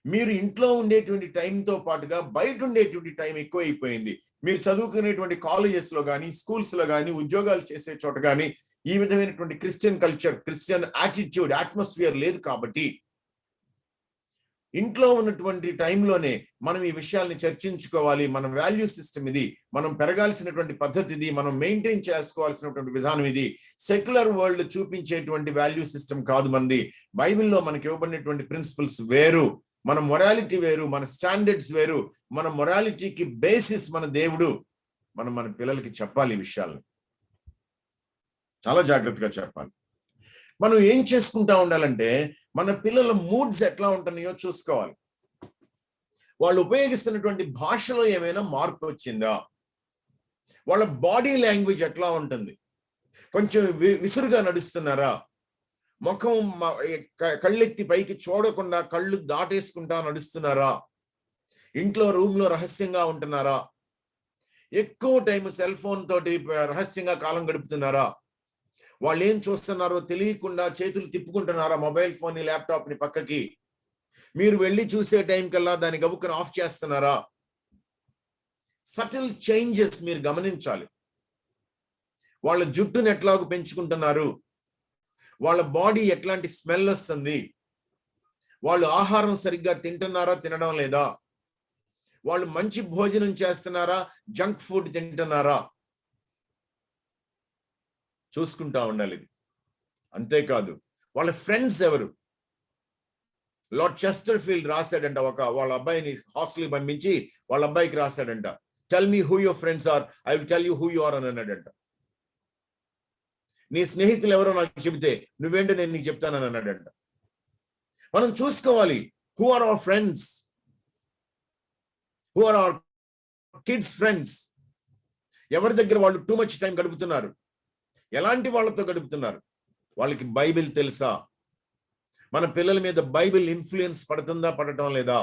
మీరు ఇంట్లో ఉండేటువంటి టైంతో పాటుగా బయట ఉండేటువంటి టైం ఎక్కువ అయిపోయింది. మీరు చదువుకునేటువంటి కాలేజెస్ లో కానీ, స్కూల్స్ లో కానీ, ఉద్యోగాలు చేసే చోట కానీ ఈ విధమైనటువంటి Christian culture, Christian attitude, atmosphere లేదు. కాబట్టి ఇంట్లో ఉన్నటువంటి టైంలోనే మనం ఈ విషయాల్ని చర్చించుకోవాలి. మన వాల్యూ సిస్టమ్ ఇది, మనం పెరగాల్సినటువంటి పద్ధతి ఇది, మనం మెయింటైన్ చేసుకోవాల్సినటువంటి విధానం ఇది. సెక్యులర్ వరల్డ్ చూపించేటువంటి వాల్యూ సిస్టమ్ కాదు మనది. బైబిల్లో మనకి ఇవ్వబడినటువంటి ప్రిన్సిపల్స్ వేరు, మన మొరాలిటీ వేరు, మన స్టాండర్డ్స్ వేరు. మన మొరాలిటీకి బేసిస్ మన దేవుడు. మనం మన పిల్లలకి చెప్పాలి ఈ విషయాలను, చాలా జాగ్రత్తగా చెప్పాలి. మనం ఏం చేసుకుంటా ఉండాలంటే, మన పిల్లల మూడ్స్ ఎట్లా ఉంటున్నాయో చూసుకోవాలి. వాళ్ళు ఉపయోగిస్తున్నటువంటి భాషలో ఏమైనా మార్పు వచ్చిందా, వాళ్ళ బాడీ లాంగ్వేజ్ ఎట్లా ఉంటుంది, కొంచెం విసురుగా నడుస్తున్నారా, ముఖం కళ్ళెత్తి పైకి చూడకుండా కళ్ళు దాటేసుకుంటా నడుస్తున్నారా, ఇంట్లో రూమ్ లో రహస్యంగా ఉంటున్నారా, ఎక్కువ టైం సెల్ ఫోన్ తోటి రహస్యంగా కాలం గడుపుతున్నారా, వాళ్ళు ఏం చూస్తున్నారో తెలియకుండా చేతులు తిప్పుకుంటున్నారా మొబైల్ ఫోన్ ని, ల్యాప్టాప్ ని పక్కకి, మీరు వెళ్ళి చూసే టైం కల్లా దాన్ని గబుక్కుని ఆఫ్ చేస్తున్నారా, సటిల్ చేంజెస్ మీరు గమనించాలి. వాళ్ళ జుట్టును ఎట్లాగూ పెంచుకుంటున్నారు, వాళ్ళ బాడీ ఎట్లాంటి స్మెల్ వస్తుంది, వాళ్ళు ఆహారం సరిగ్గా తింటున్నారా తినడం లేదా, వాళ్ళు మంచి భోజనం చేస్తున్నారా జంక్ ఫుడ్ తింటున్నారా చూసుకుంటా ఉండాలి. అంతేకాదు వాళ్ళ ఫ్రెండ్స్ ఎవరు. లార్డ్ చెస్టర్ఫీల్డ్ రాశాడంట, వాళ్ళ అబ్బాయిని హాస్టల్కి పంపించి వాళ్ళ అబ్బాయికి రాశాడంట, tell me who your friends are, I will tell you who you are అని అన్నాడంట. నీ స్నేహితులు ఎవరో నాకు చెబితే నువ్వేంటో నేను నీకు చెప్తానని అన్నాడంట. మనం చూసుకోవాలి, who are our friends, who are our kids friends. ఎవరి దగ్గర వాళ్ళు టూ మచ్ టైం గడుపుతున్నారు, ఎలాంటి వాళ్ళతో గడుపుతున్నారు, వాళ్ళకి బైబిల్ తెలుసా, మన పిల్లల మీద బైబిల్ ఇన్ఫ్లుయెన్స్ పడుతుందా పడటం లేదా,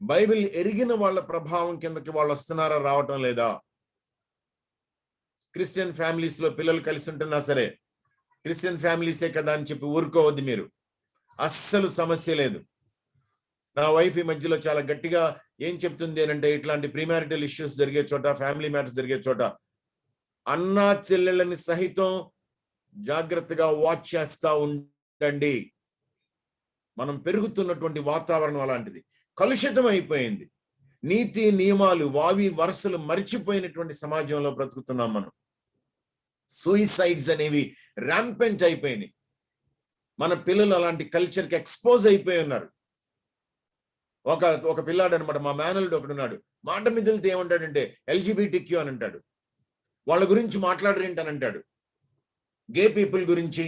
బైబిల్ ఎరిగిన వాళ్ళ ప్రభావం కిందకి వాళ్ళు వస్తున్నారా రావటం లేదా. క్రిస్టియన్ ఫ్యామిలీస్ లో పిల్లలు కలిసి ఉంటున్నా సరే, క్రిస్టియన్ ఫ్యామిలీసే కదా అని చెప్పి ఊరుకోవద్దు మీరు, అస్సలు సమస్య లేదు. నా వైఫ్ ఈ మధ్యలో చాలా గట్టిగా ఏం చెప్తుంది అని అంటే, ఇట్లాంటి ప్రీమారిటల్ ఇష్యూస్ జరిగే చోట, ఫ్యామిలీ మ్యాటర్స్ జరిగే చోట అన్నా చెల్లెళ్ళని సహితం జాగ్రత్తగా వాచ్ చేస్తా ఉండండి. మనం పెరుగుతున్నటువంటి వాతావరణం అలాంటిది, కలుషితం అయిపోయింది, నీతి నియమాలు వావి వరుసలు మరిచిపోయినటువంటి సమాజంలో బ్రతుకుతున్నాం మనం. సూయిసైడ్స్ అనేవి ర్యాంపెంట్ అయిపోయినాయి. మన పిల్లలు అలాంటి కల్చర్కి ఎక్స్పోజ్ అయిపోయి ఉన్నారు. ఒక పిల్లాడు అనమాట, మా మేనల్డ్ ఒకడున్నాడు, మాట మిదిలితే ఏమంటాడంటే LGBTQ అని అంటాడు, వాళ్ళ గురించి మాట్లాడరేంటి అని అంటాడు. గే పీపుల్ గురించి,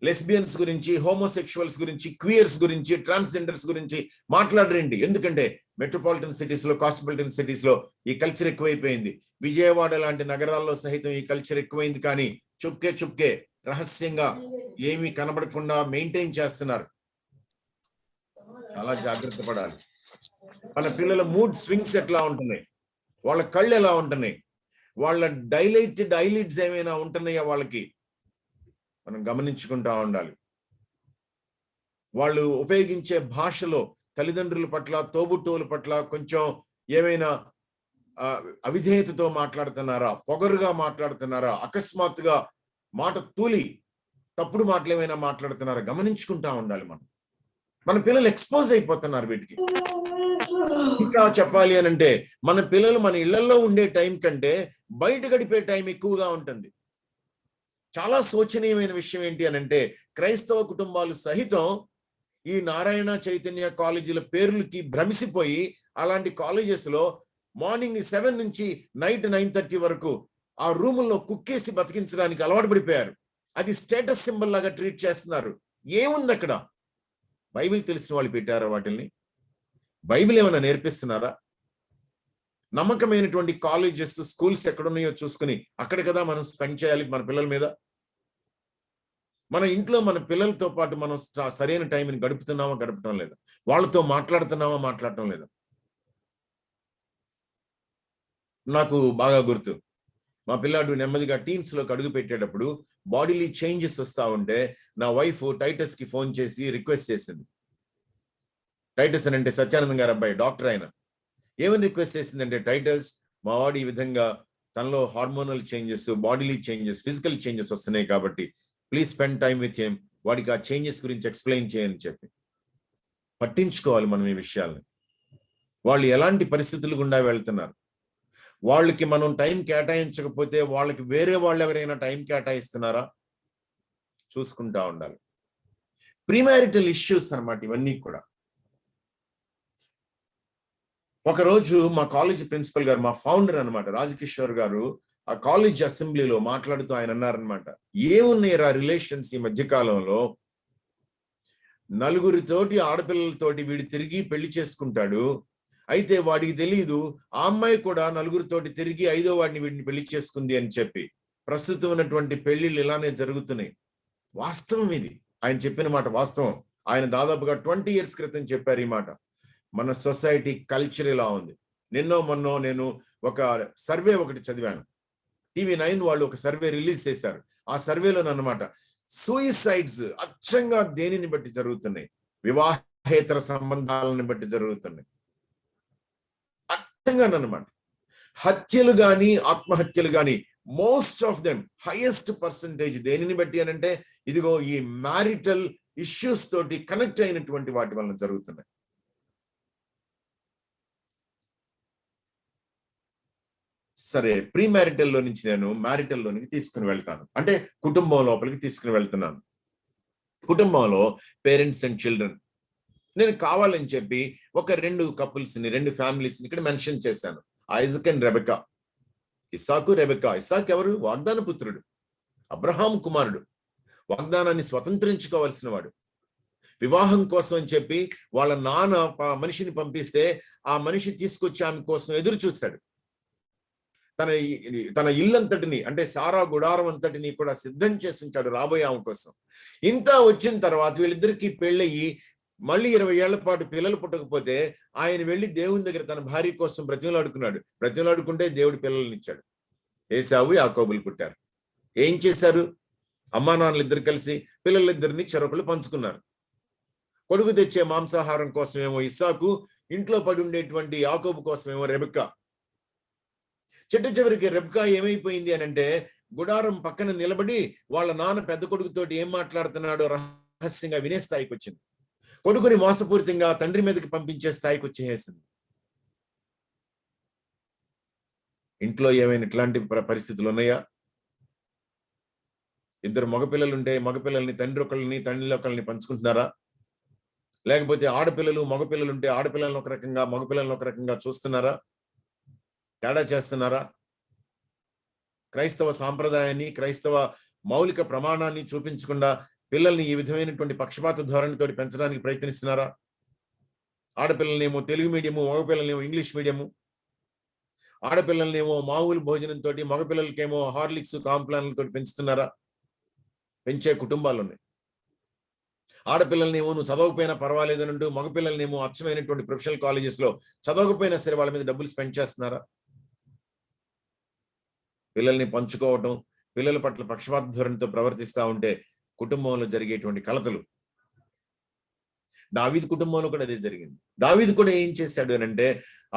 లెస్బియన్స్ గురించి, హోమోసెక్షువల్స్ గురించి, క్వియర్స్ గురించి, ట్రాన్స్జెండర్స్ గురించి మాట్లాడరేంటి. ఎందుకంటే మెట్రోపాలిటన్ సిటీస్ లో, కాస్మోపాలిటన్ సిటీస్ లో ఈ కల్చర్ ఎక్కువైపోయింది. విజయవాడ లాంటి నగరాల్లో సహితం ఈ కల్చర్ ఎక్కువైంది. కానీ చుప్కే రహస్యంగా ఏమీ కనబడకుండా మెయింటైన్ చేస్తున్నారు. చాలా జాగ్రత్త పడాలి. మన పిల్లల మూడ్ స్వింగ్స్ ఎట్లా ఉంటున్నాయి, వాళ్ళ కళ్ళు ఎలా ఉంటున్నాయి, వాళ్ళ డైలైటెడ్ ఐలిడ్స్ ఏమైనా ఉంటున్నాయా వాళ్ళకి, మనం గమనించుకుంటా ఉండాలి. వాళ్ళు ఉపయోగించే భాషలో తల్లిదండ్రుల పట్ల, తోబుట్టువుల పట్ల కొంచెం ఏమైనా అవిధేయతతో మాట్లాడుతున్నారా, పొగరుగా మాట్లాడుతున్నారా, అకస్మాత్తుగా మాట తూలి తప్పుడు మాటలు ఏమైనా మాట్లాడుతున్నారా గమనించుకుంటా ఉండాలి. మన పిల్లలు ఎక్స్పోజ్ అయిపోతున్నారు వీటికి. ఇంకా చెప్పాలి అని అంటే, మన పిల్లలు మన ఇళ్లలో ఉండే టైం కంటే బయట గడిపే టైం ఎక్కువగా ఉంటుంది. చాలా శోచనీయమైన విషయం ఏంటి అని అంటే, క్రైస్తవ కుటుంబాలు సహితం ఈ నారాయణ చైతన్య కాలేజీల పేర్లకి భ్రమిసిపోయి అలాంటి కాలేజెస్ లో మార్నింగ్ 7 నుంచి నైట్ 9:30 వరకు ఆ రూముల్లో కుక్కేసి బతికించడానికి అలవాటు పడిపోయారు. అది స్టేటస్ సింబల్ లాగా ట్రీట్ చేస్తున్నారు. ఏముంది అక్కడ? బైబిల్ తెలిసిన వాళ్ళు పెట్టారా వాటిల్ని? బైబిల్ ఏమైనా నేర్పిస్తున్నారా? నమ్మకమైనటువంటి కాలేజెస్, స్కూల్స్ ఎక్కడున్నాయో చూసుకుని అక్కడ కదా మనం స్పెండ్ చేయాలి మన పిల్లల మీద. మన ఇంట్లో మన పిల్లలతో పాటు మనం సరైన టైంని గడుపుతున్నామా గడపటం లేదా, వాళ్ళతో మాట్లాడుతున్నామా మాట్లాడటం లేదా. నాకు బాగా గుర్తు, మా పిల్లాడు నెమ్మదిగా టీన్స్ లోకి అడుగు పెట్టేటప్పుడు బాడీలీ చేంజెస్ వస్తా ఉంటే నా వైఫ్ టైటస్ కి ఫోన్ చేసి రిక్వెస్ట్ చేసింది. టైటస్ అని అంటే సత్యానందం గారు అబ్బాయి, డాక్టర్ ఆయన. ఏమని రిక్వెస్ట్ చేసిందంటే, టైటస్ మా వాడు ఈ విధంగా తనలో hormonal changes, bodily changes, physical changes వస్తున్నాయి కాబట్టి please spend time with him, వాడికి ఆ చేంజెస్ గురించి ఎక్స్ప్లెయిన్ చేయని చెప్పి. పట్టించుకోవాలి మనం ఈ విషయాల్ని. వాళ్ళు ఎలాంటి పరిస్థితులు గుండా వెళ్తున్నారు, వాళ్ళకి మనం టైం కేటాయించకపోతే వాళ్ళకి వేరే వాళ్ళు ఎవరైనా టైం కేటాయిస్తున్నారా చూసుకుంటా ఉండాలి. ప్రీమారిటల్ ఇష్యూస్ అన్నమాట ఇవన్నీ కూడా. ఒకరోజు మా కాలేజ్ ప్రిన్సిపల్ గారు, మా ఫౌండర్ అనమాట రాజకిషోర్ గారు, ఆ కాలేజ్ అసెంబ్లీలో మాట్లాడుతూ ఆయన అన్నారనమాట, ఏమున్నాయి రిలేషన్స్ ఈ మధ్యకాలంలో, నలుగురితోటి ఆడపిల్లలతోటి వీడు తిరిగి పెళ్లి చేసుకుంటాడు, అయితే వాడికి తెలియదు ఆ అమ్మాయి కూడా నలుగురితోటి తిరిగి 5వ వాడిని వీడిని పెళ్లి చేసుకుంది అని చెప్పి. ప్రస్తుతం ఉన్నటువంటి పెళ్లిళ్ళు ఇలానే జరుగుతున్నాయి. వాస్తవం ఇది, ఆయన చెప్పిన మాట వాస్తవం. ఆయన దాదాపుగా 20 years క్రితం చెప్పారు ఈ మాట. మన సొసైటీ కల్చర్ ఇలా ఉంది. మొన్నో నేను ఒక సర్వే ఒకటి చదివాను. TV9 వాళ్ళు ఒక సర్వే రిలీజ్ చేశారు. ఆ సర్వేలో అన్నమాట, సూయిసైడ్స్ అచ్చంగా దేనిని బట్టి జరుగుతున్నాయి, వివాహేతర సంబంధాలను బట్టి జరుగుతున్నాయి అచ్చంగా అన్నమాట. హత్యలు గాని ఆత్మహత్యలు గాని most of them highest percentage దేనిని బట్టి అనంటే ఇదిగో ఈ మ్యారిటల్ ఇష్యూస్ తోటి కనెక్ట్ అయినటువంటి వాటి వలన జరుగుతున్నాయి. సరే, ప్రీ మ్యారిటల్ లో నుంచి నేను మ్యారిటల్ లోనికి తీసుకుని వెళ్తాను, అంటే కుటుంబం లోపలికి తీసుకుని వెళ్తున్నాను. కుటుంబంలో పేరెంట్స్ అండ్ చిల్డ్రన్, నేను కావాలని చెప్పి ఒక 2 couples ని 2 families ని ఇక్కడ మెన్షన్ చేశాను. Isaac and Rebekah. ఇస్సాకు, రెబెకా. ఇస్సాకు ఎవరు? వాగ్దాన పుత్రుడు, అబ్రహాం కుమారుడు, వాగ్దానాన్ని స్వతంత్రించుకోవాల్సిన వాడు. వివాహం కోసం అని చెప్పి వాళ్ళ నాన్న మనిషిని పంపిస్తే ఆ మనిషి తీసుకొచ్చి ఆమె కోసం ఎదురు చూశాడు. తన ఇల్లంతటిని, అంటే సారా గుడారం అంతటిని కూడా సిద్ధం చేసి ఉంచాడు రాబోయే ఆమె కోసం. ఇంత వచ్చిన తర్వాత వీళ్ళిద్దరికి పెళ్ళయి మళ్ళీ 20 ఏళ్ల పాటు పిల్లలు పుట్టకపోతే ఆయన వెళ్ళి దేవుని దగ్గర తన భార్య కోసం బ్రతిమలాడుకుంటే దేవుడు పిల్లల్ని ఇచ్చాడు. ఏశావు, యాకోబులు పుట్టారు. ఏం చేశారు? అమ్మా నాన్నలు ఇద్దరు కలిసి పిల్లలిద్దరిని చెరొకలు పంచుకున్నారు. కొడుకు తెచ్చే మాంసాహారం కోసమేమో ఇస్సాకు, ఇంట్లో పడి ఉండేటువంటి యాకోబు కోసమేమో రెబెకా. చివరికి రెబెకా ఏమైపోయింది అని అంటే, గుడారం పక్కన నిలబడి వాళ్ళ నాన్న పెద్ద కొడుకుతోటి ఏం మాట్లాడుతున్నాడో రహస్యంగా వినే స్థాయికి వచ్చింది. కొడుకుని మోసపూరితంగా తండ్రి మీదకి పంపించే స్థాయికి వచ్చేసింది. ఇంట్లో ఏమైనా ఇట్లాంటి పరిస్థితులు ఉన్నాయా? ఇద్దరు మగపిల్లలుంటే మగపిల్లల్ని తండ్రి ఒకళ్ళని పంచుకుంటున్నారా? లేకపోతే ఆడపిల్లలు మగపిల్లలుంటే ఆడపిల్లలను ఒక రకంగా మగపిల్లలను ఒక రకంగా చూస్తున్నారా? తేడా చేస్తున్నారా? క్రైస్తవ సాంప్రదాయాన్ని, క్రైస్తవ మౌలిక ప్రమాణాన్ని చూపించకుండా పిల్లల్ని ఈ విధమైనటువంటి పక్షపాత ధోరణితో పెంచడానికి ప్రయత్నిస్తున్నారా? ఆడపిల్లలనేమో తెలుగు మీడియము, మగపిల్లలనేమో ఇంగ్లీష్ మీడియము, ఆడపిల్లలనేమో మామూలు భోజనంతో, మగపిల్లలకేమో హార్లిక్స్, కాంప్లాన్లతో పెంచుతున్నారా? పెంచే కుటుంబాలు ఉన్నాయి. ఆడపిల్లలనేమో నువ్వు చదవకపోయినా పర్వాలేదనంటూ మగపిల్లలనేమో అచ్చమైనటువంటి ప్రొఫెషనల్ కాలేజెస్ లో చదవకపోయినా సరే వాళ్ళ మీద డబ్బులు స్పెండ్ చేస్తున్నారా? పిల్లల్ని పంచుకోవటం, పిల్లల పట్ల పక్షపాత ధోరణితో ప్రవర్తిస్తూ ఉంటే కుటుంబంలో జరిగేటువంటి కలతలు. దావీదు కుటుంబంలో కూడా అదే జరిగింది. దావీదు కూడా ఏం చేశాడు అని అంటే,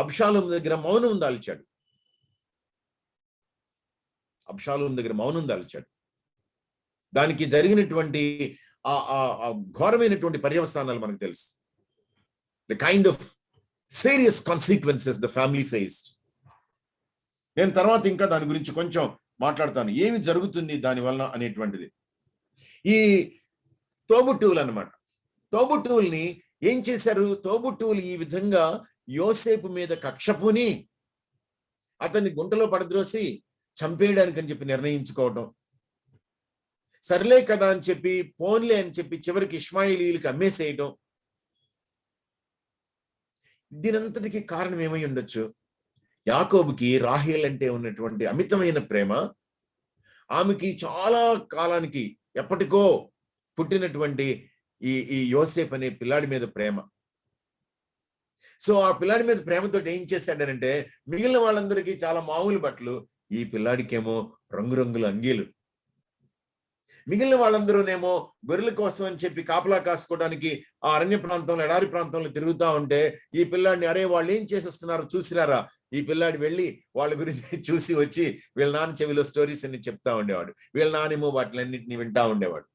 అబ్షాలోము దగ్గర మౌనం దాల్చాడు. దానికి జరిగినటువంటి ఆ ఘోరమైనటువంటి పర్యవసానాలు మనకు తెలుసు. The kind of serious consequences the family faced. నేను తర్వాత ఇంకా దాని గురించి కొంచెం మాట్లాడతాను, ఏమి జరుగుతుంది దాని వలన అనేటువంటిది. ఈ తోబుట్టువులు అన్నమాట. తోబుట్టువుల్ని ఏం చేశారు? తోబుట్టువులు ఈ విధంగా యోసేపు మీద కక్షపుని అతన్ని గుంటలో పడద్రోసి చంపేయడానికి అని చెప్పి నిర్ణయించుకోవటం. సర్లే కదా అని చెప్పి, పోన్లే అని చెప్పి చివరికి ఇష్మాయిలీలకు అమ్మేసేయటం. దీనంతటికి కారణం ఏమై ఉండొచ్చు? యాకోబుకి రాహేల్ అంటే ఉన్నటువంటి అమితమైన ప్రేమ, ఆమెకి చాలా కాలానికి ఎప్పటికో పుట్టినటువంటి ఈ యోసేపు అనే పిల్లాడి మీద ప్రేమ. సో ఆ పిల్లాడి మీద ప్రేమతో ఏం చేశాడనంటే, మిగిలిన వాళ్ళందరికీ చాలా మామూలు బట్టలు, ఈ పిల్లాడికేమో రంగురంగుల అంగీలు. మిగిలిన వాళ్ళందరూనేమో గొర్రెల కోసం అని చెప్పి కాపలా కాసుకోవడానికి ఆ అరణ్య ప్రాంతంలో, ఎడారి ప్రాంతంలో తిరుగుతూ ఉంటే, ఈ పిల్లాడిని అరే వాళ్ళు ఏం చేసి వస్తున్నారో చూసిరారా, ఈ పిల్లాడి వెళ్ళి వాళ్ళ గురించి చూసి వచ్చి వీళ్ళ నాన్న చెవిలో స్టోరీస్ అన్ని చెప్తా ఉండేవాడు. వీళ్ళ నానేమో వాటిలన్నింటినీ వింటా ఉండేవాడు.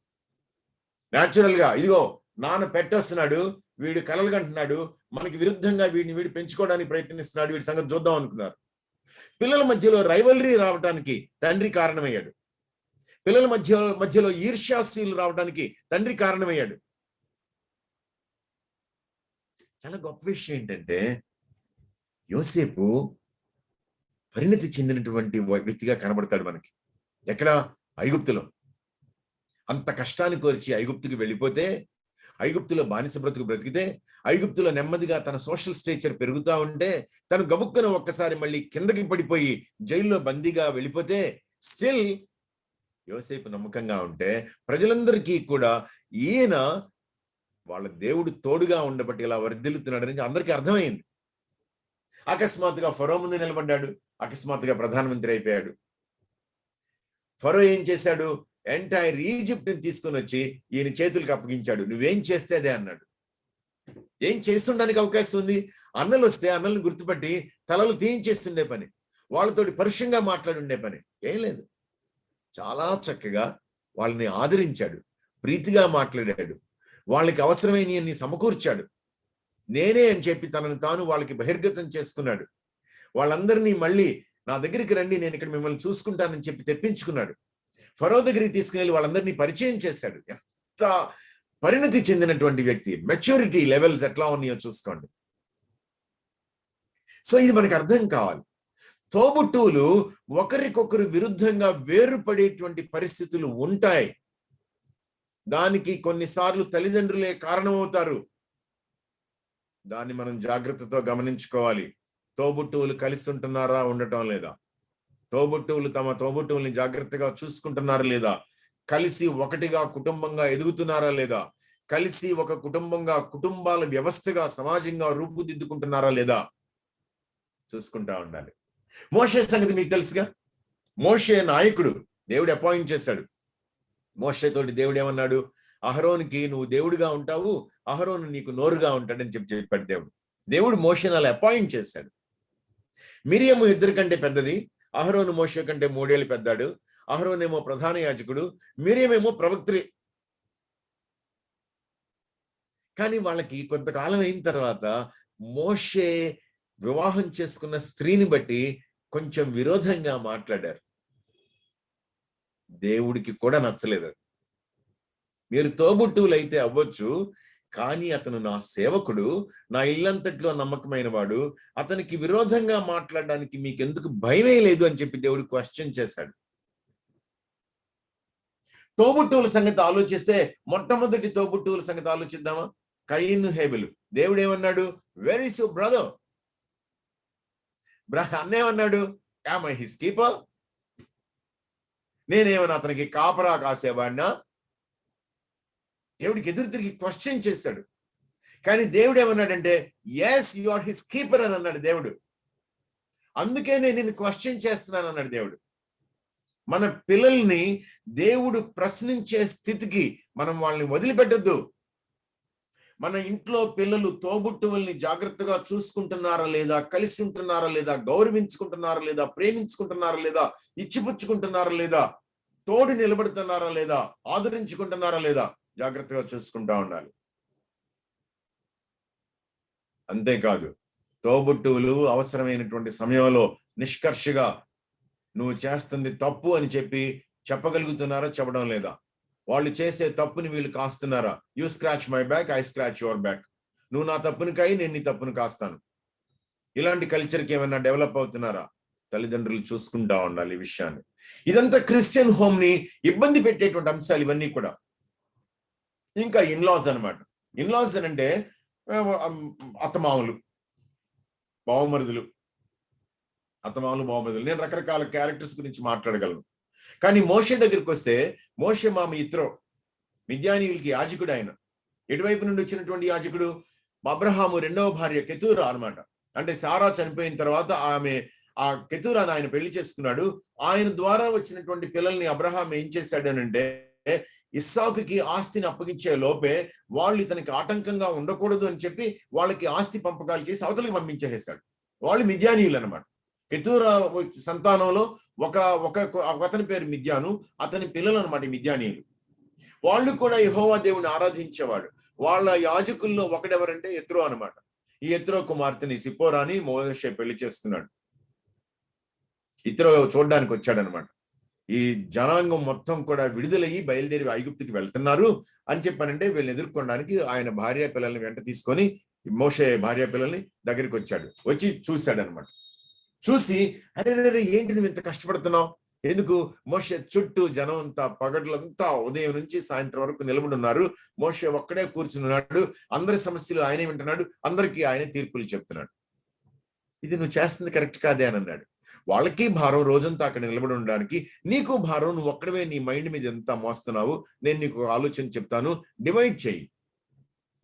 న్యాచురల్ గా ఇదిగో నాన్న పెట్టొస్తున్నాడు, వీడు కలలు కంటున్నాడు, మనకి విరుద్ధంగా వీడు పెంచుకోవడానికి ప్రయత్నిస్తున్నాడు, వీడి సంగతి చూద్దాం అనుకున్నారు. పిల్లల మధ్యలో రైవలరీ రావడానికి తండ్రి కారణమయ్యాడు. పిల్లల మధ్యలో ఈర్ష్యాశీలు రావడానికి తండ్రి కారణమయ్యాడు. చాలా గొప్ప విషయం ఏంటంటే, యోసేపు పరిణతి చెందినటువంటి వ్యక్తిగా కనబడతాడు మనకి. ఎక్కడ? ఐగుప్తులో. అంత కష్టాన్ని కోర్చి ఐగుప్తుకి వెళ్ళిపోతే, ఐగుప్తులో బానిస బ్రతికితే, ఐగుప్తులో నెమ్మదిగా తన సోషల్ స్టేచర్ పెరుగుతూ ఉంటే, తను గబుక్కున ఒక్కసారి మళ్ళీ కిందకి పడిపోయి జైల్లో బందీగా వెళ్ళిపోతే, స్టిల్ యోసేపు నమ్మకంగా ఉంటే ప్రజలందరికీ కూడా ఈయన వాళ్ళ దేవుడు తోడుగా ఉండబట్టి ఇలా వర్ధిల్లుతున్నాడని అందరికీ అర్థమైంది. అకస్మాత్తుగా ఫరో ముందు నిలబడ్డాడు, అకస్మాత్తుగా ప్రధానమంత్రి అయిపోయాడు. ఫరో ఏం చేశాడు? ఎంటైర్ ఈజిప్ట్ ని తీసుకుని వచ్చి ఈయన చేతులకు అప్పగించాడు. నువ్వేం చేస్తే అదే అన్నాడు. ఏం చేస్తుండడానికి అవకాశం ఉంది? అన్నలు వస్తే అన్నలను గుర్తుపట్టి తలలు తీయించేస్తుండే పని. వాళ్ళతోటి పరుషంగా మాట్లాడి ఉండే పని ఏం లేదు. చాలా చక్కగా వాళ్ళని ఆదరించాడు, ప్రీతిగా మాట్లాడాడు, వాళ్ళకి అవసరమైనవన్నీ సమకూర్చాడు. నేనే అని చెప్పి తనను తాను వాళ్ళకి బహిర్గతం చేసుకున్నాడు. వాళ్ళందరినీ మళ్ళీ నా దగ్గరికి రండి, నేను ఇక్కడ మిమ్మల్ని చూసుకుంటానని చెప్పి తెప్పించుకున్నాడు. ఫరో దగ్గరికి తీసుకుని వాళ్ళందరినీ పరిచయం చేశాడు. ఎంత పరిణతి చెందినటువంటి వ్యక్తి, మెచ్యూరిటీ లెవెల్స్ ఎట్లా ఉన్నాయో చూసుకోండి. సో ఇది మనకు అర్థం కావాలి. తోబుట్టువులు ఒకరికొకరు విరుద్ధంగా వేరుపడేటువంటి పరిస్థితులు ఉంటాయి. దానికి కొన్నిసార్లు తల్లిదండ్రులే కారణమవుతారు. దాన్ని మనం జాగ్రత్తతో గమనించుకోవాలి. తోబుట్టువులు కలిసి ఉంటున్నారా, ఉండటం లేదా? తోబుట్టువులు తమ తోబుట్టువుల్ని జాగ్రత్తగా చూసుకుంటున్నారా లేదా? కలిసి ఒకటిగా కుటుంబంగా ఎదుగుతున్నారా లేదా? కలిసి ఒక కుటుంబంగా, కుటుంబాల వ్యవస్థగా, సమాజంగా రూపుదిద్దుకుంటున్నారా లేదా? చూసుకుంటా ఉండాలి. మోషే సంగతి మీకు తెలుసుగా. మోషే నాయకుడు, దేవుడు అపాయింట్ చేశాడు. మోషేతోటి దేవుడు ఏమన్నాడు? అహరోనుకి నువ్వు దేవుడిగా ఉంటావు, అహరోను నీకు నోరుగా ఉంటాడని చెప్పాడు దేవుడు. దేవుడు మోషేని అలా అపాయింట్ చేశాడు. మిరియము ఇద్దరి కంటే పెద్దది, అహరోను మోషే కంటే 3 ఏళ్ళు పెద్దాడు. అహరోన్ ఏమో ప్రధాన యాజకుడు, మిరియమేమో ప్రవక్త్రి. కానీ వాళ్ళకి కొంతకాలం అయిన తర్వాత మోషే వివాహం చేసుకున్న స్త్రీని బట్టి కొంచెం విరోధంగా మాట్లాడారు. దేవుడికి కూడా నచ్చలేదు. మీరు తోబుట్టువులు అయితే అవ్వచ్చు, కానీ అతను నా సేవకుడు, నా ఇల్లంతట్లో నమ్మకమైన వాడు, అతనికి విరోధంగా మాట్లాడడానికి మీకెందుకు భయమే లేదు అని చెప్పి దేవుడు క్వశ్చన్ చేశాడు. తోబుట్టువుల సంగతి ఆలోచిస్తే మొట్టమొదటి తోబుట్టువుల సంగతి ఆలోచిద్దామా? కయీను హేబెలు. దేవుడు ఏమన్నాడు? Where is your brother? అన్నేమన్నాడు? Am I his keeper? నేనేమన్నా అతనికి కాపరా కాసేవాడినా? దేవుడికి ఎదురు తిరిగి క్వశ్చన్ చేశాడు. కానీ దేవుడు ఏమన్నాడంటే, yes you are his keeper అని అన్నాడు దేవుడు. అందుకే నేను నిన్ను క్వశ్చన్ చేస్తున్నాను అన్నాడు దేవుడు. మన పిల్లల్ని దేవుడు ప్రశ్నించే స్థితికి మనం వాళ్ళని వదిలిపెట్టద్దు. మన ఇంట్లో పిల్లలు తోబుట్టువుల్ని జాగ్రత్తగా చూసుకుంటున్నారా లేదా, కలిసి ఉంటున్నారా లేదా, గౌరవించుకుంటున్నారా లేదా, ప్రేమించుకుంటున్నారా లేదా, ఇచ్చిపుచ్చుకుంటున్నారా లేదా, తోడు నిలబడుతున్నారా లేదా, ఆదరించుకుంటున్నారా లేదా, జాగ్రత్తగా చూసుకుంటా ఉండాలి. అంతేకాదు, తోబుట్టువులు అవసరమైనటువంటి సమయంలో నిష్కర్షగా నువ్వు చేస్తుంది తప్పు అని చెప్పి చెప్పగలుగుతున్నారా, చెప్పడం లేదా? వాళ్ళు చేసే తప్పుని వీళ్ళు కాస్తున్నారా? You scratch my back, I scratch your back. నువ్వు నా తప్పుని కాయి, నేను నీ తప్పును కాస్తాను. ఇలాంటి కల్చర్కి ఏమైనా డెవలప్ అవుతున్నారా? తల్లిదండ్రులు చూసుకుంటా ఉండాలి ఈ విషయాన్ని. ఇదంతా క్రిస్టియన్ హోమ్ ని ఇబ్బంది పెట్టేటువంటి అంశాలు ఇవన్నీ కూడా. ఇంకా ఇన్లాస్ అనమాట. ఇన్లాస్ అంటే అత్తమామలు, బావమరుదులు. అత్తమామలు, బావమరుదులు. నేను రకరకాల క్యారెక్టర్స్ గురించి మాట్లాడగలను. కానీ మోషే దగ్గరికి వస్తే, మోషే మామ ఇత్రో, మిద్యానీయులకి యాజకుడు ఆయన. ఎటువైపు నుండి వచ్చినటువంటి యాజకుడు? అబ్రహాము 2వ భార్య కెతూరా అనమాట. అంటే సారా చనిపోయిన తర్వాత ఆ కెతూరాని ఆయన పెళ్లి చేసుకున్నాడు. ఆయన ద్వారా వచ్చినటువంటి పిల్లల్ని అబ్రహాం ఏం చేశాడు అనంటే, ఇస్సాకుకి ఆస్తిని అప్పగించే లోపే వాళ్ళు ఇతనికి ఆటంకంగా ఉండకూడదు అని చెప్పి వాళ్ళకి ఆస్తి పంపకాలు చేసి అవతలికి పంపించేసాడు. వాళ్ళు మిద్యానీయులు అనమాట. కెతూరా సంతానంలో అతని పేరు మిద్యాను, అతని పిల్లలు అనమాట మిద్యానీయులు. వాళ్ళు కూడా యెహోవా దేవుని ఆరాధించేవాడు. వాళ్ళ యాజకుల్లో ఒకడెవరంటే యెత్రో అనమాట. ఈ యెత్రో కుమార్తెని సిప్పోరాని మోషే పెళ్లి చేసుకున్నాడు. యెత్రో చూడడానికి వచ్చాడనమాట. ఈ జనాంగం మొత్తం కూడా విడుదలయ్యి బయలుదేరి ఐగుప్తుకి వెళ్తున్నారు అని చెప్పానంటే వీళ్ళని ఎదుర్కొనడానికి ఆయన భార్య పిల్లల్ని వెంట తీసుకొని మోషే భార్య పిల్లల్ని దగ్గరికి వచ్చాడు. వచ్చి చూశాడనమాట. చూసి, అరే ఏంటి నువ్వు ఇంత కష్టపడుతున్నావు? ఎందుకు? మోషే చుట్టూ జనం అంతా పగడ్లంతా ఉదయం నుంచి సాయంత్రం వరకు నిలబడి ఉన్నారు. మోషే ఒక్కడే కూర్చున్నాడు. అందరి సమస్యలు ఆయనే వింటున్నాడు. అందరికీ ఆయనే తీర్పులు చెప్తున్నాడు. ఇది నువ్వు చేస్తుంది కరెక్ట్ కాదే అని అన్నాడు. వాళ్ళకి భారం, రోజంతా అక్కడ నిలబడి ఉండడానికి. నీకు భారం, నువ్వు ఒక్కడవే నీ మైండ్ మీద ఎంత మోస్తున్నావు. నేను నీకు ఆలోచన చెప్తాను, డివైడ్ చేయి.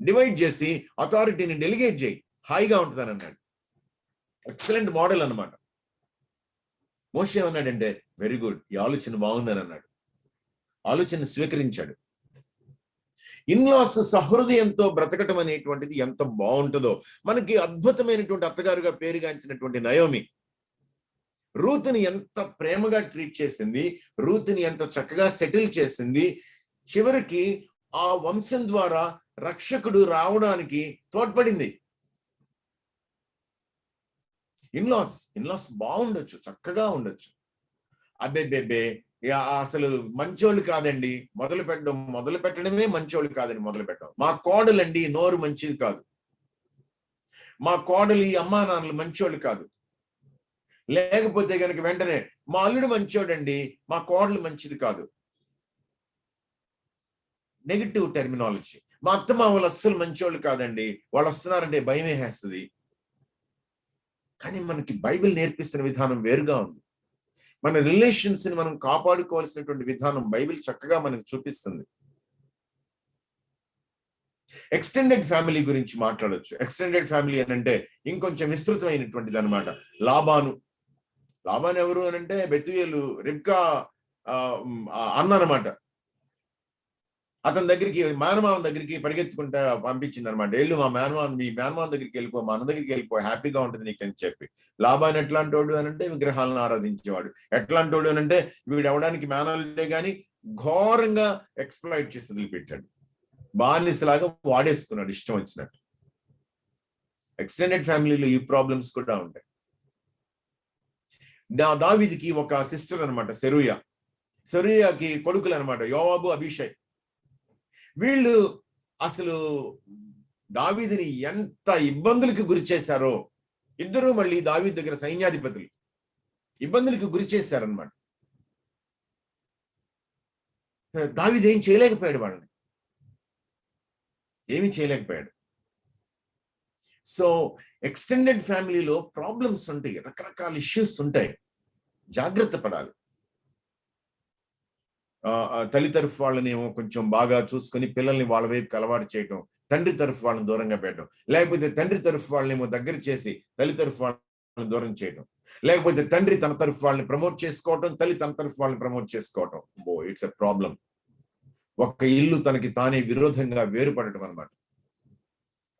డివైడ్ చేసి అథారిటీని డెలిగేట్ చేయి, హాయిగా ఉంటుందని అన్నాడు. ఎక్సలెంట్ మోడల్ అన్నమాట. మోషే ఏమన్నాడంటే, వెరీ గుడ్, ఈ ఆలోచన బాగుందని అన్నాడు. ఆలోచన స్వీకరించాడు. ఇన్లాస్ సహృదయంతో బ్రతకటం అనేటువంటిది ఎంత బాగుంటుందో. మనకి అద్భుతమైనటువంటి అత్తగారుగా పేరుగాంచినటువంటి నయోమి, రూతుని ఎంత ప్రేమగా ట్రీట్ చేసింది, రూతుని ఎంత చక్కగా సెటిల్ చేసింది. చివరికి ఆ వంశం ద్వారా రక్షకుడు రావడానికి తోడ్పడింది. ఇన్లాస్ బాగుండొచ్చు, చక్కగా ఉండొచ్చు. అబ్బే అసలు మంచోళ్ళు కాదండి, మొదలు పెట్టడమే మంచోళ్ళు కాదండి, మొదలు పెట్టడం. మా కోడలండి నోరు మంచిది కాదు, మా కోడలి అమ్మా నాన్నలు మంచోళ్ళు కాదు, లేకపోతే కనుక వెంటనే మా అల్లుడు మంచోడండి, మా కోడలు మంచిది కాదు. Negative terminology. మా అత్తమామలు అస్సలు మంచోళ్ళు కాదండి, వాళ్ళు వస్తున్నారంటే భయం వేసేస్తుంది. కానీ మనకి బైబిల్ నేర్పిస్తున్న విధానం వేరుగా ఉంది. మన రిలేషన్స్ ని మనం కాపాడుకోవాల్సినటువంటి విధానం బైబిల్ చక్కగా మనకు చూపిస్తుంది. ఎక్స్టెండెడ్ ఫ్యామిలీ గురించి మాట్లాడొచ్చు. ఎక్స్టెండెడ్ ఫ్యామిలీ అని అంటే ఇంకొంచెం విస్తృతమైనటువంటిది అనమాట. లాబాను ఎవరు అని అంటే బెతుయేలు రిబ్కా అన్న అనమాట. అతని దగ్గరికి మేనమామ దగ్గరికి పరిగెత్తుకుంటా పంపించింది అనమాట. వెళ్ళు మీ మేనమామ దగ్గరికి వెళ్ళిపో, మా అన్న దగ్గరికి వెళ్ళిపో, హ్యాపీగా ఉంటుంది నీకు అని చెప్పి. లాబాన్ ఎట్లాంటి వాడు అని అంటే విగ్రహాలను ఆరాధించేవాడు. ఎట్లాంటి వాడు అని అంటే వీడు ఎవడానికి మేనల్డే గాని ఘోరంగా ఎక్స్ప్లాయిట్ చేసి వదిలిపెట్టాడు. బానిసలాగా వాడేసుకున్నాడు ఇష్టం వచ్చినట్టు. ఎక్స్టెండెడ్ ఫ్యామిలీలో ఈ ప్రాబ్లమ్స్ కూడా ఉంటాయి. దావీదుకి ఒక సిస్టర్ అనమాట, సెరూయాకి కొడుకులు అనమాట, యోవాబు, అభిషై. వీళ్ళు అసలు దావీదుని ఎంత ఇబ్బందులకు గురి చేశారో. ఇద్దరు మళ్ళీ దావీదు దగ్గర సైన్యాధిపతులు, ఇబ్బందులకు గురి చేశారనమాట. దావీదు ఏం చేయలేకపోయాడు, వాళ్ళని ఏమీ చేయలేకపోయాడు. సో ఎక్స్టెండెడ్ ఫ్యామిలీలో ప్రాబ్లమ్స్ ఉంటాయి, రకరకాల ఇష్యూస్ ఉంటాయి, జాగ్రత్త పడాలి. తల్లి తరఫు వాళ్ళనేమో కొంచెం బాగా చూసుకొని పిల్లల్ని వాళ్ళ వైపుకి అలవాటు చేయటం, తండ్రి తరఫు వాళ్ళని దూరంగా పెట్టడం, లేకపోతే తండ్రి తరఫు వాళ్ళనేమో దగ్గర చేసి తల్లి తరఫు వాళ్ళని దూరం చేయడం, లేకపోతే తండ్రి తన తరఫు వాళ్ళని ప్రమోట్ చేసుకోవటం, తల్లి తన తరఫు వాళ్ళని ప్రమోట్ చేసుకోవటం. It's a problem. ఒక్క ఇల్లు తనకి తానే విరోధంగా వేరుపడటం అనమాట.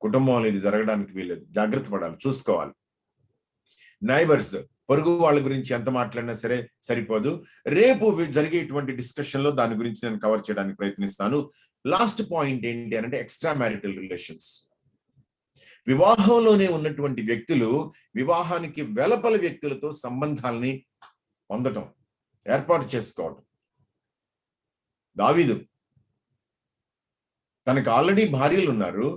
కుటుంబంలో ఇది జరగడానికి వీలేదు. జాగ్రత్త పడాలి, చూసుకోవాలి. నైబర్స్, పొరుగు వాళ్ళ గురించి ఎంత మాట్లాడినా సరే సరిపోదు. రేపు జరిగేటువంటి డిస్కషన్ లో దాని గురించి నేను కవర్ చేయడానికి ప్రయత్నిస్తాను. లాస్ట్ పాయింట్ ఏంటి అంటే ఎక్స్ట్రా మ్యారిటల్ రిలేషన్స్. వివాహంలోనే ఉన్నటువంటి వ్యక్తులు వివాహానికి వెలపల వ్యక్తులతో సంబంధాలని పొందటం, ఏర్పాటు చేసుకోవటం. దావీదు తనకు ఆల్రెడీ భార్యలు ఉన్నారు,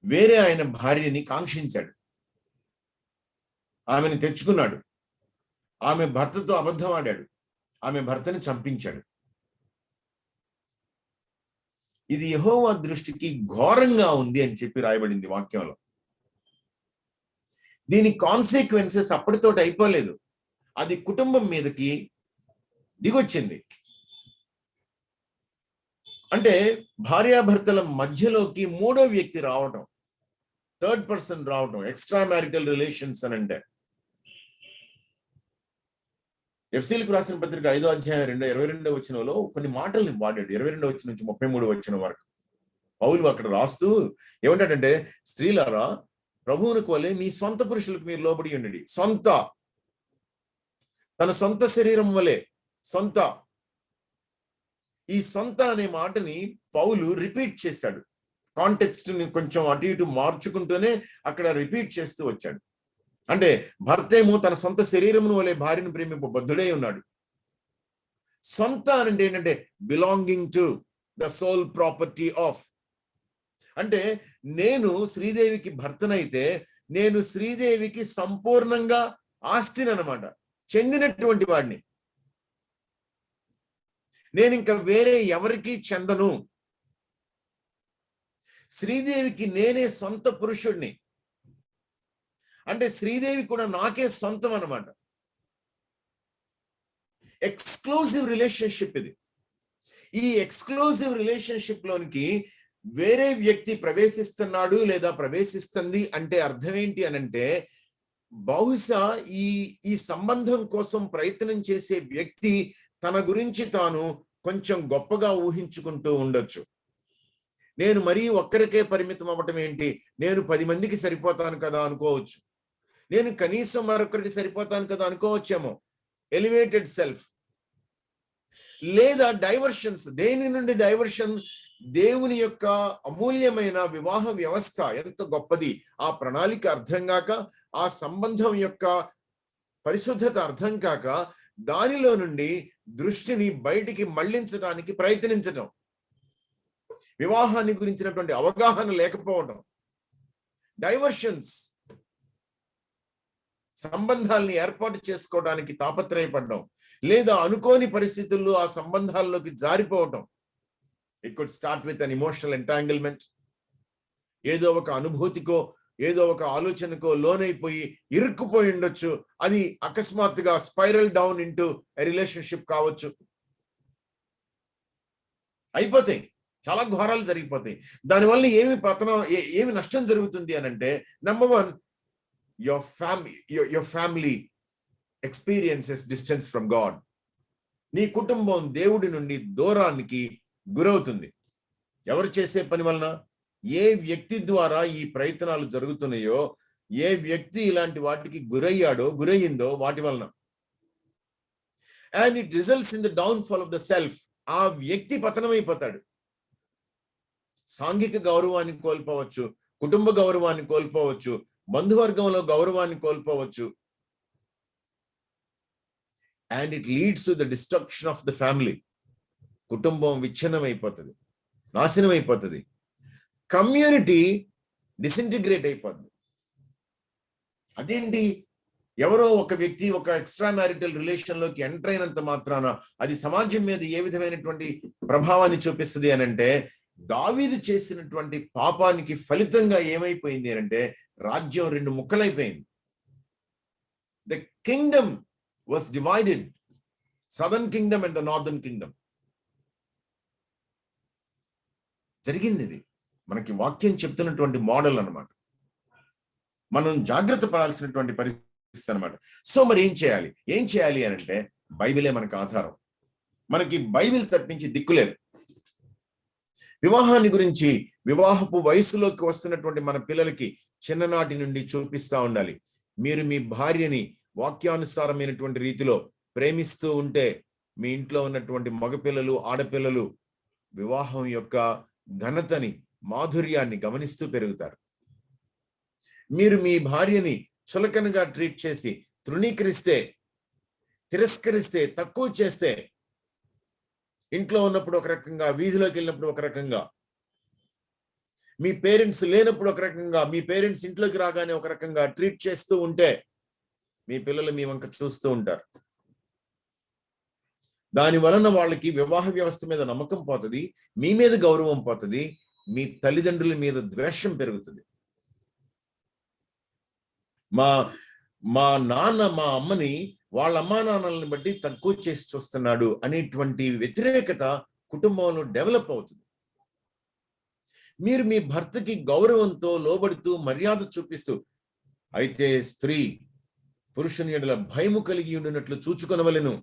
వేరే ఆయన భార్యని కాంక్షించాడు, ఆమెను తెచ్చుకున్నాడు, ఆమె భర్తతో అబద్ధం ఆడాడు, ఆమె భర్తని చంపించాడు. ఇది యెహోవా దృష్టికి ఘోరంగా ఉంది అని చెప్పి రాయబడింది వాక్యంలో. దీని కాన్సిక్వెన్సెస్ అప్పటితోటి అయిపోలేదు, అది కుటుంబం మీదకి దిగొచ్చింది. అంటే భార్యాభర్తల మధ్యలోకి మూడో వ్యక్తి రావటం, థర్డ్ పర్సన్ రావటం, ఎక్స్ట్రా మ్యారిటల్ రిలేషన్స్ అని అంటే. ఎఫ్సీలకు రాసిన పత్రిక 5వ అధ్యాయం 22వ వచనంలో కొన్ని మాటల్ని వాడాడు. 22వ వచనం నుంచి 33వ వచనం వరకు పౌలు అక్కడ రాస్తూ ఏమంటాడంటే, స్త్రీలారా ప్రభువునికి వలె మీ సొంత పురుషులకు మీరు లోబడి ఉండండి. తన సొంత శరీరం వలె, ఈ సొంత అనే మాటని పౌలు రిపీట్ చేశాడు. కాంటెక్స్ట్ ని కొంచెం అటు ఇటు మార్చుకుంటూనే అక్కడ రిపీట్ చేస్తూ వచ్చాడు. అంటే భర్త ఏమో తన సొంత శరీరమును వలె భార్యను ప్రేమింపు బద్ధుడై ఉన్నాడు. సొంత అంటే ఏంటంటే belonging to the sole property of. అంటే నేను శ్రీదేవికి భర్తనైతే నేను శ్రీదేవికి సంపూర్ణంగా ఆస్తిని అన్నమాట, చెందినటువంటి వాడిని. నేను ఇంకా వేరే ఎవరికి చెందను. శ్రీదేవికి నేనే సొంత పురుషుడిని. అంటే శ్రీదేవి కూడా నాకే సొంతం అన్నమాట. ఎక్స్క్లూజివ్ రిలేషన్షిప్ ఇది. ఈ ఎక్స్క్లూజివ్ రిలేషన్షిప్ లోనికి వేరే వ్యక్తి ప్రవేశిస్తున్నాడు లేదా ప్రవేశిస్తుంది అంటే అర్థం ఏంటి అనంటే, బహుశా ఈ సంబంధం కోసం ప్రయత్నం చేసే వ్యక్తి తన గురించి తాను కొంచెం గొప్పగా ఊహించుకుంటూ ఉండొచ్చు. నేను మరీ ఒక్కరికే పరిమితం అవ్వటం ఏంటి, నేను 10 మందికి సరిపోతాను కదా అనుకోవచ్చు. నేను కనీసం మరొకరికి సరిపోతాను కదా అనుకోవచ్చేమో. Elevated self. లేదా డైవర్షన్స్. దేని నుండి డైవర్షన్? దేవుని యొక్క అమూల్యమైన వివాహ వ్యవస్థ ఎంత గొప్పది, ఆ ప్రణాళిక అర్థం కాక, ఆ సంబంధం యొక్క పరిశుద్ధత అర్థం కాక, దానిలో నుండి దృష్టిని బయటికి మళ్లించడానికి ప్రయత్నించటం, వివాహాన్ని గురించినటువంటి అవగాహన లేకపోవడం, డైవర్షన్స్, సంబంధాలని ఏర్పాటు చేసుకోవడానికి తాపత్రయపడడం, లేదా అనుకోని పరిస్థితుల్లో ఆ సంబంధాల్లోకి జారిపోవటం. It could start with an emotional entanglement. ఏదో ఒక అనుభూతికో ఏదో ఒక ఆలోచనకో లోనైపోయి ఇరుక్కుపోయి ఉండొచ్చు. అది అకస్మాత్తుగా స్పైరల్ డౌన్ ఇంటూ రిలేషన్షిప్ కావచ్చు. అయిపోతాయి, చాలా ఘోరాలు జరిగిపోతాయి. దానివల్ల ఏమి నష్టం జరుగుతుంది అని అంటే, number 1, your family experiences distance from God. నీ కుటుంబం దేవుడి నుండి దూరానికి గురవుతుంది. ఎవరు చేసే పని వలన? ఏ వ్యక్తి ద్వారా ఈ ప్రయత్నాలు జరుగుతున్నాయో, ఏ వ్యక్తి ఇలాంటి వాటికి గురయ్యిందో వాటి వలన. And it results in the downfall of the self. ఆ వ్యక్తి పతనమైపోతాడు. సాంఘిక గౌరవాన్ని కోల్పోవచ్చు, కుటుంబ గౌరవాన్ని కోల్పోవచ్చు, బంధువర్గంలో గౌరవాన్ని కోల్పోవచ్చు. And it leads to the destruction of the family. కుటుంబం విచ్ఛిన్నం అయిపోతుంది, నాశనం అయిపోతుంది. కమ్యూనిటీ డిసింటిగ్రేట్ అయిపోతుంది. అదేంటి? ఎవరో ఒక వ్యక్తి ఒక ఎక్స్ట్రా మ్యారిటల్ రిలేషన్ లోకి ఎంటర్ అయినంత మాత్రాన అది సమాజం మీద ఏ విధమైనటువంటి ప్రభావాన్ని చూపిస్తుంది అని అంటే, దావీదు చేసినటువంటి పాపానికి ఫలితంగా ఏమైపోయింది అంటే, రాజ్యం 2 ముక్కలైపోయింది. The kingdom was divided, southern kingdom and the northern kingdom. జరిగింది ఇది. మనకి వాక్యం చెప్తున్నటువంటి మోడల్ అన్నమాట. మనం జాగ్రత్త పడాల్సినటువంటి పరిస్థితి అన్నమాట. సో మరి ఏం చేయాలి అని అంటే, బైబిలే మనకు ఆధారం. మనకి బైబిల్ తప్పించి దిక్కులేదు. వివాహాన్ని గురించి వివాహపు వయసులోకి వస్తున్నటువంటి మన పిల్లలకి చిన్ననాటి నుండి చూపిస్తా ఉండాలి. మీరు మీ భార్యని వాక్యానుసారమైనటువంటి రీతిలో ప్రేమిస్తూ ఉంటే, మీ ఇంట్లో ఉన్నటువంటి మగపిల్లలు, ఆడపిల్లలు వివాహం యొక్క ఘనతని, మాధుర్యాన్ని గమనిస్తూ పెరుగుతారు. మీరు మీ భార్యని చులకనగా ట్రీట్ చేసి, తృణీకరిస్తే, తిరస్కరిస్తే, తక్కువ చేస్తే, ఇంట్లో ఉన్నప్పుడు ఒక రకంగా, వీధిలోకి వెళ్ళినప్పుడు ఒక రకంగా, మీ పేరెంట్స్ లేనప్పుడు ఒక రకంగా, మీ పేరెంట్స్ ఇంట్లోకి రాగానే ఒక రకంగా ట్రీట్ చేస్తూ ఉంటే, మీ పిల్లలు మీ వంక చూస్తూ ఉంటారు. దాని వలన వాళ్ళకి వివాహ వ్యవస్థ మీద నమ్మకం పోతుంది, మీ మీద గౌరవం పోతుంది, మీ తల్లిదండ్రుల మీద ద్వేషం పెరుగుతుంది. మా నాన్న మా అమ్మని వాళ్ళ అమ్మా నాన్నల్ని బట్టి తక్కువ చేసి చూస్తున్నాడు అనేటువంటి వ్యతిరేకత కుటుంబంలో డెవలప్ అవుతుంది. మీరు మీ భర్తకి గౌరవంతో లోబడుతూ మర్యాద చూపిస్తూ, అయితే స్త్రీ పురుషుని ఎడల భయము కలిగి ఉండినట్లు చూచుకొనవలెను.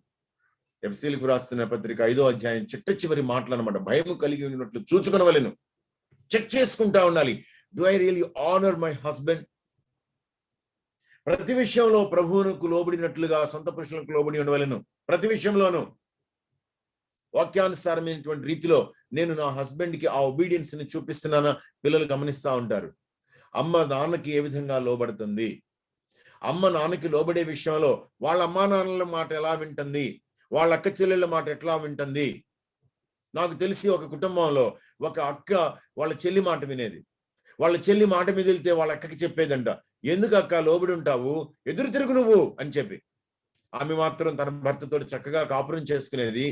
ఎఫెసీయులకు రాస్తున్న పత్రిక 5వ అధ్యాయం చిట్ట చివరి మాటలు అన్నమాట. భయము కలిగి ఉండినట్లు చూచుకొనవలెను. చెక్ చేసుకుంటా ఉండాలి. Do I really honour my husband? ప్రతి విషయంలో ప్రభువునకు లోబడినట్లుగా సొంత పురుషులకు లోబడి ఉండవలెను. ప్రతి విషయంలోనూ వాక్యానుసారమైనటువంటి రీతిలో నేను నా హస్బెండ్ కి ఆ ఒబీడియన్స్ ని చూపిస్తున్నానా? పిల్లలు గమనిస్తా ఉంటారు. అమ్మ నాన్నకి ఏ విధంగా లోబడుతుంది, అమ్మ నాన్నకి లోబడే విషయంలో వాళ్ళ అమ్మా నాన్నల మాట ఎలా వింటుంది, వాళ్ళ అక్క చెల్లెళ్ళ మాట ఎట్లా వింటుంది. నాకు తెలిసి ఒక కుటుంబంలో ఒక అక్క వాళ్ళ చెల్లి మాట వినేది. వాళ్ళ చెల్లి మాట మీద వెళ్తే వాళ్ళ అక్కకి చెప్పేదంట, ఎందుకు అక్క లోబడి ఉంటావు, ఎదురు తిరుగు నువ్వు అని చెప్పి. ఆమె మాత్రం తన భర్తతో చక్కగా కాపురం చేసుకునేది.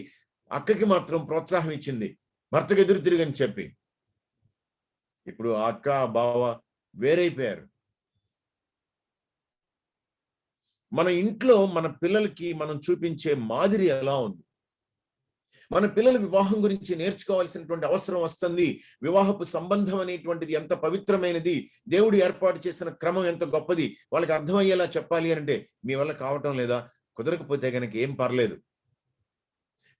అక్కకి మాత్రం ప్రోత్సాహం ఇచ్చింది, భర్తకు ఎదురు తిరుగని చెప్పి. ఇప్పుడు ఆ అక్క బావ వేరైపోయారు. మన ఇంట్లో మన పిల్లలకి మనం చూపించే మాదిరి ఎలా ఉంది? మన పిల్లల వివాహం గురించి నేర్చుకోవాల్సినటువంటి అవసరం వస్తుంది. వివాహపు సంబంధం అనేటువంటిది ఎంత పవిత్రమైనది, దేవుడు ఏర్పాటు చేసిన క్రమం ఎంత గొప్పది వాళ్ళకి అర్థమయ్యేలా చెప్పాలి అంటే మీ వల్ల కావటం లేదా? కుదరకపోతే కనుక ఏం పర్లేదు.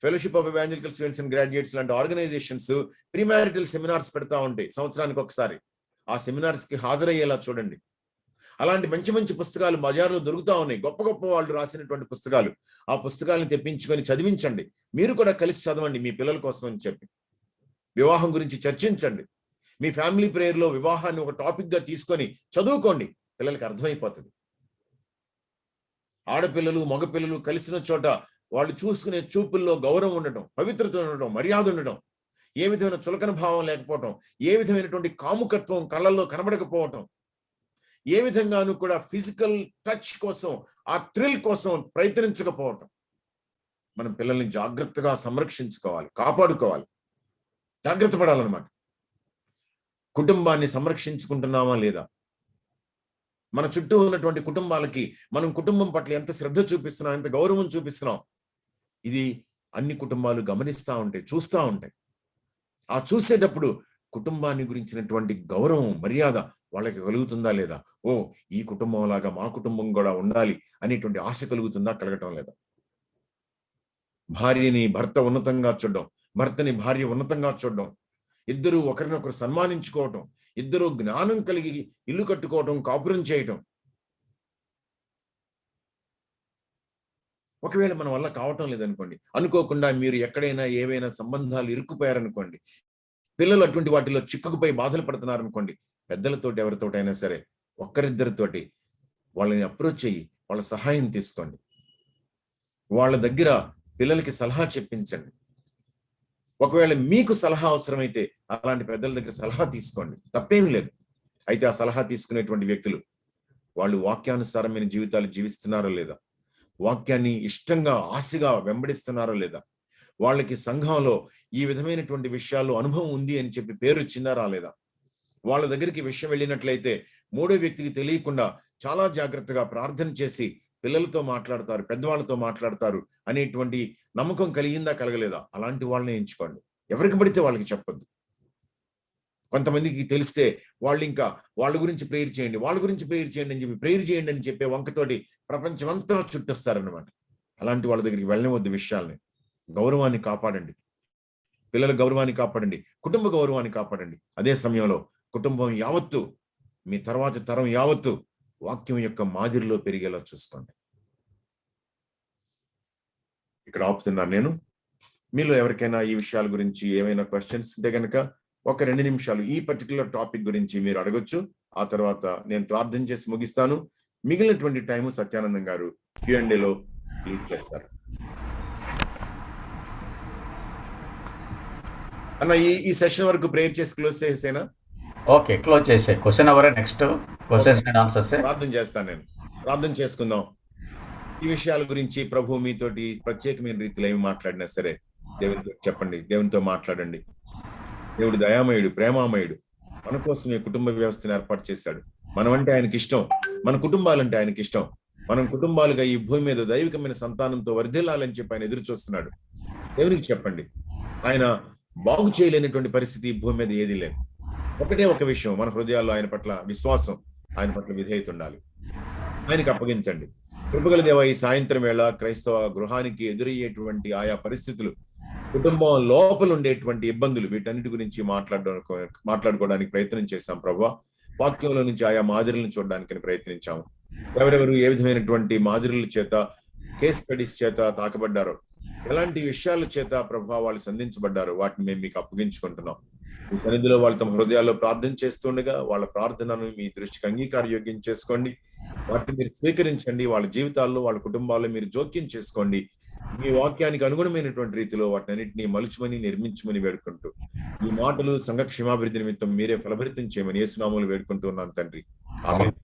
Fellowship of evangelical students and graduates లాంటి ఆర్గనైజేషన్స్ ప్రీమారిటల్ సెమినార్స్ పెడతా ఉంటాయి సంవత్సరానికి ఒకసారి. ఆ సెమినార్స్ కి హాజరయ్యేలా చూడండి. అలాంటి మంచి మంచి పుస్తకాలు బజార్లో దొరుకుతా ఉన్నాయి, గొప్ప గొప్ప వాళ్ళు రాసినటువంటి పుస్తకాలు. ఆ పుస్తకాలను తెప్పించుకొని చదివించండి. మీరు కూడా కలిసి చదవండి మీ పిల్లల కోసం అని చెప్పి. వివాహం గురించి చర్చించండి. మీ ఫ్యామిలీ ప్రేయర్లో వివాహాన్ని ఒక టాపిక్ గా తీసుకొని చదువుకోండి. పిల్లలకి అర్థమైపోతుంది. ఆడపిల్లలు మగపిల్లలు కలిసిన చోట వాళ్ళు చూసుకునే చూపుల్లో గౌరవం ఉండటం, పవిత్రత ఉండటం, మర్యాద ఉండటం, ఏ విధమైన చులకన భావం లేకపోవటం, ఏ విధమైనటువంటి కాముకత్వం కళ్ళల్లో కనబడకపోవటం, ఏ విధంగానూ కూడా ఫిజికల్ టచ్ కోసం, ఆ థ్రిల్ కోసం ప్రయత్నించకపోవటం. మనం పిల్లల్ని జాగ్రత్తగా సంరక్షించుకోవాలి, కాపాడుకోవాలి, జాగ్రత్త పడాలన్నమాట. కుటుంబాన్ని సంరక్షించుకుంటున్నామా లేదా? మన చుట్టూ ఉన్నటువంటి కుటుంబాలకి మనం కుటుంబం పట్ల ఎంత శ్రద్ధ చూపిస్తున్నాం, ఎంత గౌరవం చూపిస్తున్నాం, ఇది అన్ని కుటుంబాలు గమనిస్తూ ఉంటాయి, చూస్తూ ఉంటాయి. ఆ చూసేటప్పుడు కుటుంబాన్ని గురించినటువంటి గౌరవం, మర్యాద వాళ్ళకి కలుగుతుందా లేదా? ఓ, ఈ కుటుంబం లాగా మా కుటుంబం కూడా ఉండాలి అనేటువంటి ఆశ కలుగుతుందా, కలగటం లేదా? భార్యని భర్త ఉన్నతంగా చూడడం, భర్తని భార్య ఉన్నతంగా చూడడం, ఇద్దరు ఒకరినొకరు సన్మానించుకోవటం, ఇద్దరు జ్ఞానం కలిగి ఇల్లు కట్టుకోవటం, కాపురం చేయటం. ఒకవేళ మన వల్ల కావటం లేదనుకోండి, అనుకోకుండా మీరు ఎక్కడైనా ఏవైనా సంబంధాలు ఇరుక్కుపోయారనుకోండి, పిల్లలు అటువంటి వాటిలో చిక్కుకుపోయి బాధలు పడుతున్నారనుకోండి, పెద్దలతోటి ఎవరితోటైనా సరే ఒక్కరిద్దరితోటి వాళ్ళని అప్రోచ్ అయ్యి వాళ్ళ సహాయం తీసుకోండి. వాళ్ళ దగ్గర పిల్లలకి సలహా చెప్పించండి. ఒకవేళ మీకు సలహా అవసరమైతే అలాంటి పెద్దల దగ్గర సలహా తీసుకోండి, తప్పేమీ లేదు. అయితే ఆ సలహా తీసుకునేటువంటి వ్యక్తులు వాళ్ళు వాక్యానుసారమైన జీవితాలు జీవిస్తున్నారో లేదా, వాక్యాన్ని ఇష్టంగా ఆశగా వెంబడిస్తున్నారో లేదా, వాళ్ళకి సంఘంలో ఈ విధమైనటువంటి విషయాల్లో అనుభవం ఉంది అని చెప్పి పేరు వచ్చిందా రాలేదా, వాళ్ళ దగ్గరికి విషయం వెళ్ళినట్లయితే మూడో వ్యక్తికి తెలియకుండా చాలా జాగ్రత్తగా ప్రార్థన చేసి పిల్లలతో మాట్లాడతారు, పెద్దవాళ్ళతో మాట్లాడతారు అనేటువంటి నమ్మకం కలిగిందా, కలగలేదా, అలాంటి వాళ్ళని ఎంచుకోండి. ఎవరికి పడితే వాళ్ళకి చెప్పొద్దు. కొంతమందికి తెలిస్తే వాళ్ళు ఇంకా వాళ్ళ గురించి ప్రేయర్ చేయండి, వాళ్ళ గురించి ప్రేయర్ చేయండి అని చెప్పి ప్రేయర్ చేయండి అని చెప్పే వంకతోటి ప్రపంచం అంతా చుట్టొస్తారనమాట. అలాంటి వాళ్ళ దగ్గరికి వెళ్ళవద్దు. విషయాల్ని, గౌరవాన్ని కాపాడండి, పిల్లల గౌరవాన్ని కాపాడండి, కుటుంబ గౌరవాన్ని కాపాడండి. అదే సమయంలో కుటుంబం యావత్తు, మీ తర్వాత తరం యావత్తు వాక్యం యొక్క మాదిరిలో పెరిగేలా చూసుకోండి. ఇక్కడ ఆపుతున్నాను నేను. మీలో ఎవరికైనా ఈ విషయాల గురించి ఏమైనా క్వశ్చన్స్ ఉంటే కనుక ఒక 2 నిమిషాలు ఈ పర్టికులర్ టాపిక్ గురించి మీరు అడగొచ్చు. ఆ తర్వాత నేను ప్రార్థన చేసి ముగిస్తాను. మిగిలినటువంటి టైము సత్యానందం గారు Q&Aలో లీడ్ చేస్తారు. అన్న, ఈ సెషన్ వరకు ప్రేయర్ చేసి క్లోజ్ చేసేనా? ఓకే, క్లోజ్ చేసే. క్వశ్చన్ అవరే నెక్స్ట్ క్వశ్చన్స్ అండ్ ఆన్సర్స్. ప్రార్థన చేస్తాను నేను. ప్రార్థన చేసుకుందాం. ఈ విషయాల గురించి ప్రభు మీతోటి ప్రత్యేకమైన రీతిలో ఏమి మాట్లాడినా సరే దేవునితో చెప్పండి, దేవునితో మాట్లాడండి. దేవుడు దయామయుడు, ప్రేమామయుడు. మన కోసమే కుటుంబ వ్యవస్థను ఏర్పాటు చేశాడు. మనం అంటే ఆయనకి ఇష్టం, మన కుటుంబాలంటే ఆయనకి ఇష్టం. మనం కుటుంబాలుగా ఈ భూమి మీద దైవికమైన సంతానంతో వర్ధిల్లాలని చెప్పి ఆయన ఎదురు చూస్తున్నాడు. దేవునికి చెప్పండి. ఆయన బాగు చేయలేనటువంటి పరిస్థితి ఈ భూమి మీద ఏది లేదు. ఒకటే ఒక విషయం, మన హృదయాల్లో ఆయన పట్ల విశ్వాసం, ఆయన పట్ల విధేయత ఉండాలి. ఆయనకి అప్పగించండి. కృపగల దేవ, ఈ సాయంత్రం వేళ క్రైస్తవ గృహానికి ఎదురయ్యేటువంటి ఆయా పరిస్థితులు, కుటుంబం లోపల ఉండేటువంటి ఇబ్బందులు, వీటన్నిటి గురించి మాట్లాడుకోవడానికి ప్రయత్నం చేశాం ప్రభువా. వాక్యంలో నుంచి ఆయా మాదిరిలను చూడడానికి ప్రయత్నించాము. ఎవరెవరు ఏ విధమైనటువంటి మాదిరిల చేత, కేస్ స్టడీస్ చేత తాకబడ్డారో, ఎలాంటి విషయాల చేత ప్రభువా వాళ్ళు సంధించబడ్డారో వాటిని మేము మీకు అప్పగించుకుంటున్నాం. మీ సన్నిధిలో వాళ్ళు తమ హృదయాల్లో ప్రార్థన చేస్తుండగా వాళ్ళ ప్రార్థనను మీ దృష్టికి అంగీకారయోగ్యం చేసుకోండి. వాటిని మీరు స్వీకరించండి. వాళ్ళ జీవితాల్లో, వాళ్ళ కుటుంబాల్లో మీరు జోక్యం చేసుకోండి. మీ వాక్యానికి అనుగుణమైనటువంటి రీతిలో వాటిని అన్నింటినీ మలుచుమని, నిర్మించమని వేడుకుంటూ, ఈ మాటలు సంఘ క్షేమాభివృద్ధి నిమిత్తం మీరే ఫలభరితం చేయమని యేసు నామములో వేడుకుంటూ ఉన్నాను తండ్రి. ఆమేన్.